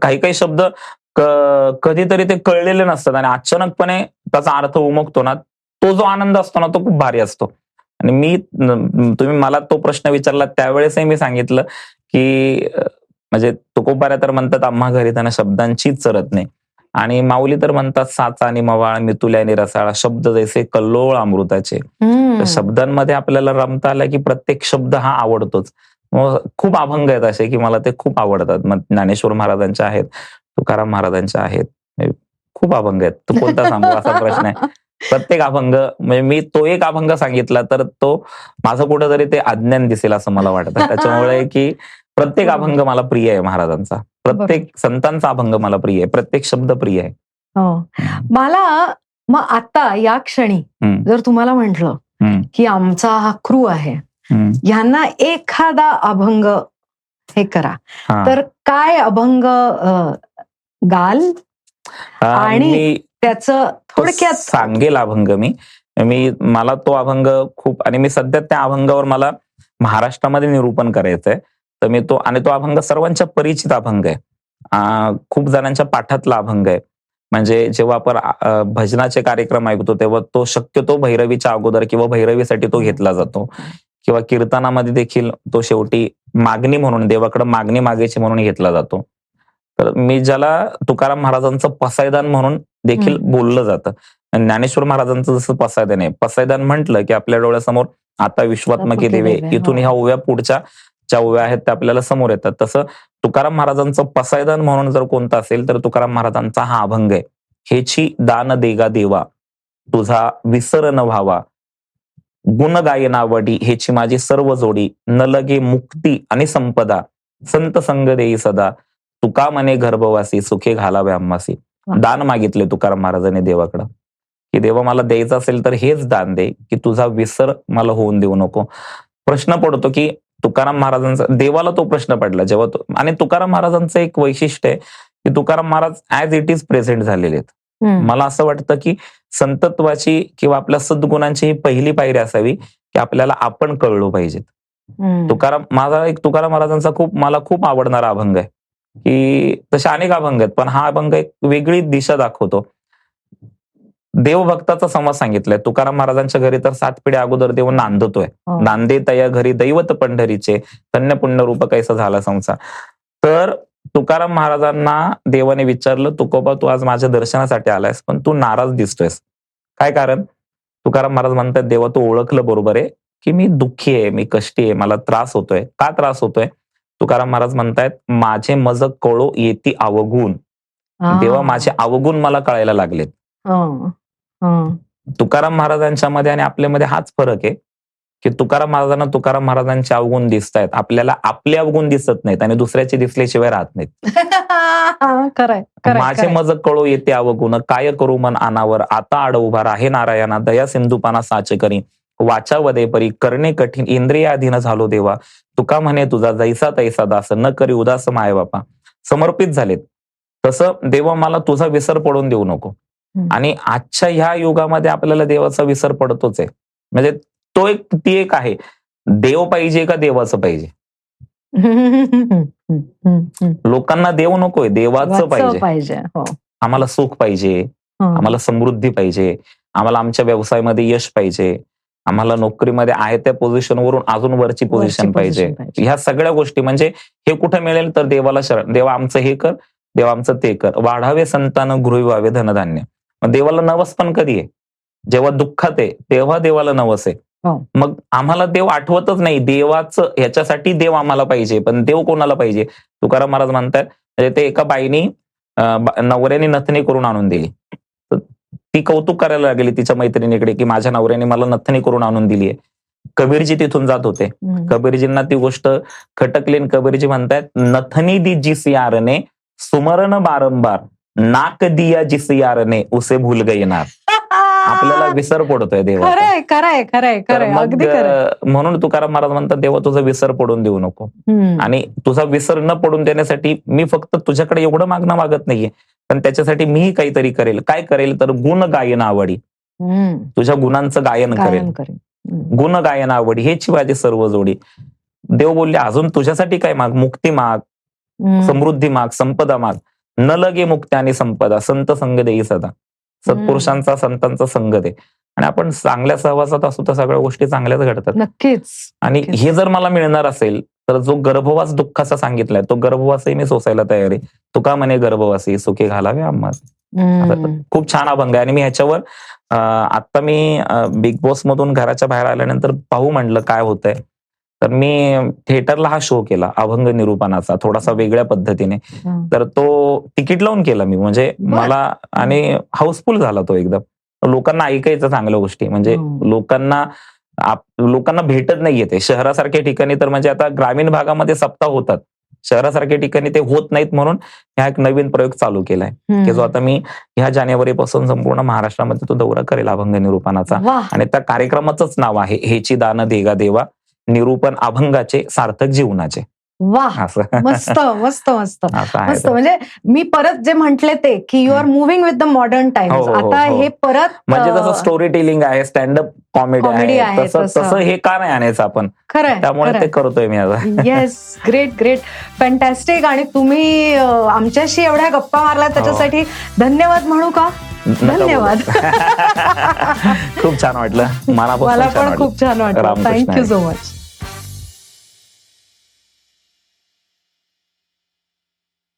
काही काही शब्द कधीतरी ते कळलेले नसतात आणि अचानकपणे त्याचा अर्थ उमगतो ना, तो जो आनंद असतो ना तो खूप भारी असतो. आणि तुम्ही मला तो प्रश्न विचारला त्यावेळेसही मी सांगितलं की म्हणजे तुकोबाऱ्या तर म्हणतात आम्हा घरी त्यांना शब्दांची चरत नाही, आणि माऊली तर म्हणतात साचा आणि मवाळ मितुल्या आणि रसाळा शब्द जैसे कल्लोळ अमृताचे. तर शब्दांमध्ये आपल्याला रमता आलं की प्रत्येक शब्द हा आवडतोच. मग खूप अभंग आहेत असे की मला ते खूप आवडतात. मग ज्ञानेश्वर महाराजांचे आहेत, तुकाराम महाराजांचे आहेत, खूप अभंग आहेत. तू कोणता सांगू असा प्रश्न आहे. प्रत्येक अभंग म्हणजे मी तो एक अभंग सांगितला तर तो माझं कुठंतरी ते अज्ञान दिसेल असं मला वाटतं. त्याच्यामुळे की प्रत्येक अभंग मला प्रिय आहे महाराजांचा, प्रत्येक संतांचा अभंग मला प्रिय आहे, प्रत्येक शब्द प्रिय आहे. मला मग आता या क्षणी जर तुम्हाला म्हटलं की आमचा हा क्रू आहे, ह्यांना एखादा अभंग हे करा, तर काय अभंग गाल आणि त्याचं थोडक्यात सांगेल अभंग मी मला तो अभंग खूप, आणि मी सध्या त्या अभंगावर मला महाराष्ट्रामध्ये निरूपण करायचंय. तर मी तो अभंग सर्वांच्या परिचित अभंग आहे, खूप जणांच्या पाठातला अभंग आहे. म्हणजे जेव्हा आपण भजनाचे कार्यक्रम ऐकतो तेव्हा तो शक्यतो भैरवीच्या अगोदर किंवा भैरवीसाठी तो घेतला जातो, किंवा कीर्तनामध्ये देखील तो शेवटी मागणी म्हणून, देवाकडे मागणी मागायची म्हणून घेतला जातो. तर मी ज्याला तुकाराम महाराजांचं पसायदान म्हणून देखील बोललं जातं. ज्ञानेश्वर महाराजांचं जसं पसायदान आहे, पसायदान म्हटलं की आपल्या डोळ्यासमोर आता विश्वात्मके देवे, इथून ह्या ओव्या पुढच्या ज्या ओव्या आहेत त्या आपल्याला समोर येतात. तसं तुकाराम महाराजांचं पसायदान म्हणून जर कोणतं असेल तर तुकाराम महाराजांचा हा अभंग आहे. हेची दान देगा देवा, तुझा विसर न व्हावा, गुण गायनावडी हेची माझी सर्व जोडी, न लगे मुक्ती आणि संपदा, संत संग देई सदा, तुका मने गर्भवासी सुखे घालावे आम्हासी. दान मागितले तुकाराम महाराजांनी देवाकडं की देवा मला द्यायचं असेल तर हेच दान दे की तुझा विसर मला होऊन देऊ नको. प्रश्न पडतो की तुकाराम महाराजांचा देवाला तो प्रश्न पडला जेव्हा आणि तुकाराम महाराजांचं एक वैशिष्ट्य आहे की Tukaram Maharaj as it is present झालेले आहेत. मला असं वाटतं की संतत्वाची किंवा आपल्या सद्गुणांची ही पहिली पायरी असावी की आपल्याला आपण कळलो पाहिजेत. तुकाराम महाराजांचा मला खूप आवडणारा अभंग आहे की तसे अनेक अभंग आहेत, पण हा अभंग एक वेगळी दिशा दाखवतो. देवभक्ताचा समाज सांगितलाय. तुकाराम महाराजांच्या घरी तर 7 पिढ्या अगोदर देव नांदतोय, नांदे तया घरी दैवत पंढरीचे, धन्य पुण्य रूप कैसा झाला संसार. तर तुकाराम महाराजांना देवाने विचारलं, तुकोबा तू आज माझ्या दर्शनासाठी आलायस पण तू नाराज दिसतोयस, काय कारण? तुकाराम महाराज म्हणतात देवा तू ओळखलं बरोबर आहे की मी दुःखी आहे, मी कष्टी आहे, मला त्रास होतोय. का त्रास होतोय? तुकाराम महाराज म्हणतायत माझे मज कळो येती अवगुण, देवा माझे अवगुण मला कळायला लागलेत. तुकाराम महाराजांच्या मध्ये आणि आपल्यामध्ये हाच फरक आहे की तुकाराम महाराजांचे अवगुण दिसत आहेत, आपल्याला आपले अवगुण दिसत नाहीत आणि दुसऱ्याचे दिसल्याशिवाय राहत नाहीत. माझे मज कळो येते अवगुण, काय करू मन अनावर, आता आड उभा आहे नारायणा, दया सिंधुपाना साच करी, वाचा वदे परी करणे कठीण, इंद्रियाधीन झालो देवा, तुका म्हणे तुझा जैसा तैसा दास, न करी उदास माय बापा. समर्पित झालेत. तसं देवा मला तुझा विसर पडून देऊ नको. आणि आजच्या ह्या युगामध्ये आपल्याला देवाचा विसर पडतोच आहे. म्हणजे ती एक आहे, देव पाहिजे का देवाचं पाहिजे? लोकांना देव नकोय, देवाचं पाहिजे. आम्हाला सुख पाहिजे, आम्हाला समृद्धी पाहिजे, आम्हाला आमच्या व्यवसायामध्ये यश पाहिजे, आम्हाला नोकरीमध्ये आहे त्या पोझिशनवरून अजून वरची पोझिशन पाहिजे. ह्या सगळ्या गोष्टी म्हणजे हे कुठे मिळेल तर देवाला शरण, देवा आमचं हे कर, देवा आमचं ते कर, वाढावे संतान गृही व्हावे धनधान्य. मग देवाला नवस पण कधी आहे? जेव्हा दुःखात आहे तेव्हा देवाला नवस आहे. मग आम्हाला देव आठवतच नाही, देवाचं ह्याच्यासाठी देव आम्हाला पाहिजे, पण देव कोणाला पाहिजे? तुकाराम महाराज म्हणतात म्हणजे ते एका बाईनी नवऱ्याने नथनी करून आणून दिली, ती कौतुक करायला लागली तिच्या मैत्रिणीकडे की माझ्या नवऱ्याने मला नथनी करून आणून दिली आहे. कबीरजी तिथून जात होते, कबीरजींना ती गोष्ट खटकली, कबीरजी म्हणतात नथनी दी जिस यारने सुमरण बारंबार नाक दिया जिस यारने उसे भूल गई नार. आपल्याला विसर पडतोय देवा. खरंय खरंय खरंय खरंय अगदी खरंय. म्हणून तुकाराम महाराज म्हणतात देवा तुझा विसर पडून देऊ नको. आणि तुझा विसर न पडून देण्यासाठी मी फक्त तुझ्याकडे एवढं मागणं मागत नाहीये, पण त्याच्यासाठी मीही काहीतरी करेल. काय करेल तर गुण गायन आवडी. तुझ्या गुणांचं गायन करेल. गुण गायन आवडी हेची माझी सर्व जोडी. देव बोलले अजून तुझ्यासाठी काय माग, मुक्ती माग, समृद्धी माग, संपदा माग. न लगे मुक्ती आणि संपदा संत संग देई सदा. सत्पुरुषांचा संतांचा संग दे. आणि आपण चांगल्या सहवासात असू तर सगळ्या गोष्टी चांगल्याच घडतात. नक्कीच. आणि हे जर मला मिळणार असेल तर जो गर्भवास दुःखाचा सांगितलाय तो गर्भवासही मी सोसायला तयार आहे. तुका म्हणे गर्भवासी सुखी घालावे आम्हा. खूप छान अभंग आहे. आणि मी ह्याच्यावर आता मी बिग बॉस मधून घराच्या बाहेर आल्यानंतर पाहू म्हणलं काय होतंय. तर मी थिएटरला हा शो केला अभंग निरूपणाचा, थोडासा वेगळ्या पद्धतीने. तर तो तिकीट लावून केला मी, म्हणजे मला, आणि हाऊसफुल झाला तो एकदम. लोकांना ऐकायचं चांगल्या गोष्टी, म्हणजे लोकांना भेटत नाहीये ते. शहरासारख्या ठिकाणी तर म्हणजे आता ग्रामीण भागामध्ये सप्ताह होतात, शहरासारख्या ठिकाणी ते होत नाहीत. म्हणून हा एक नवीन प्रयोग चालू केलाय की जो आता मी ह्या जानेवारीपासून संपूर्ण महाराष्ट्रामध्ये तो दौरा करेल अभंग निरूपणाचा. आणि त्या कार्यक्रमाचंच नाव आहे हेची दान देगा देवा, निरूपण अभंगाचे सार्थक जीवनाचे. वाह, मस्त मस्त मस्त मस्त. म्हणजे मी परत जे म्हटले ते की you are moving with the modern times. आता हे परत म्हणजे जसं स्टोरी टेलिंग आहे, स्टँडअप कॉमेडी आहे, तसं हे का नाही आणायचं आपण. खरंय, त्यामुळे ते करतोय मी आता. Yes, great great, fantastic. आणि तुम्ही आमच्याशी एवढ्या गप्पा मारल्या त्याच्यासाठी धन्यवाद म्हणू का? धन्यवाद. खूप छान वाटलं, मला पण खूप छान वाटलं. Thank you so much.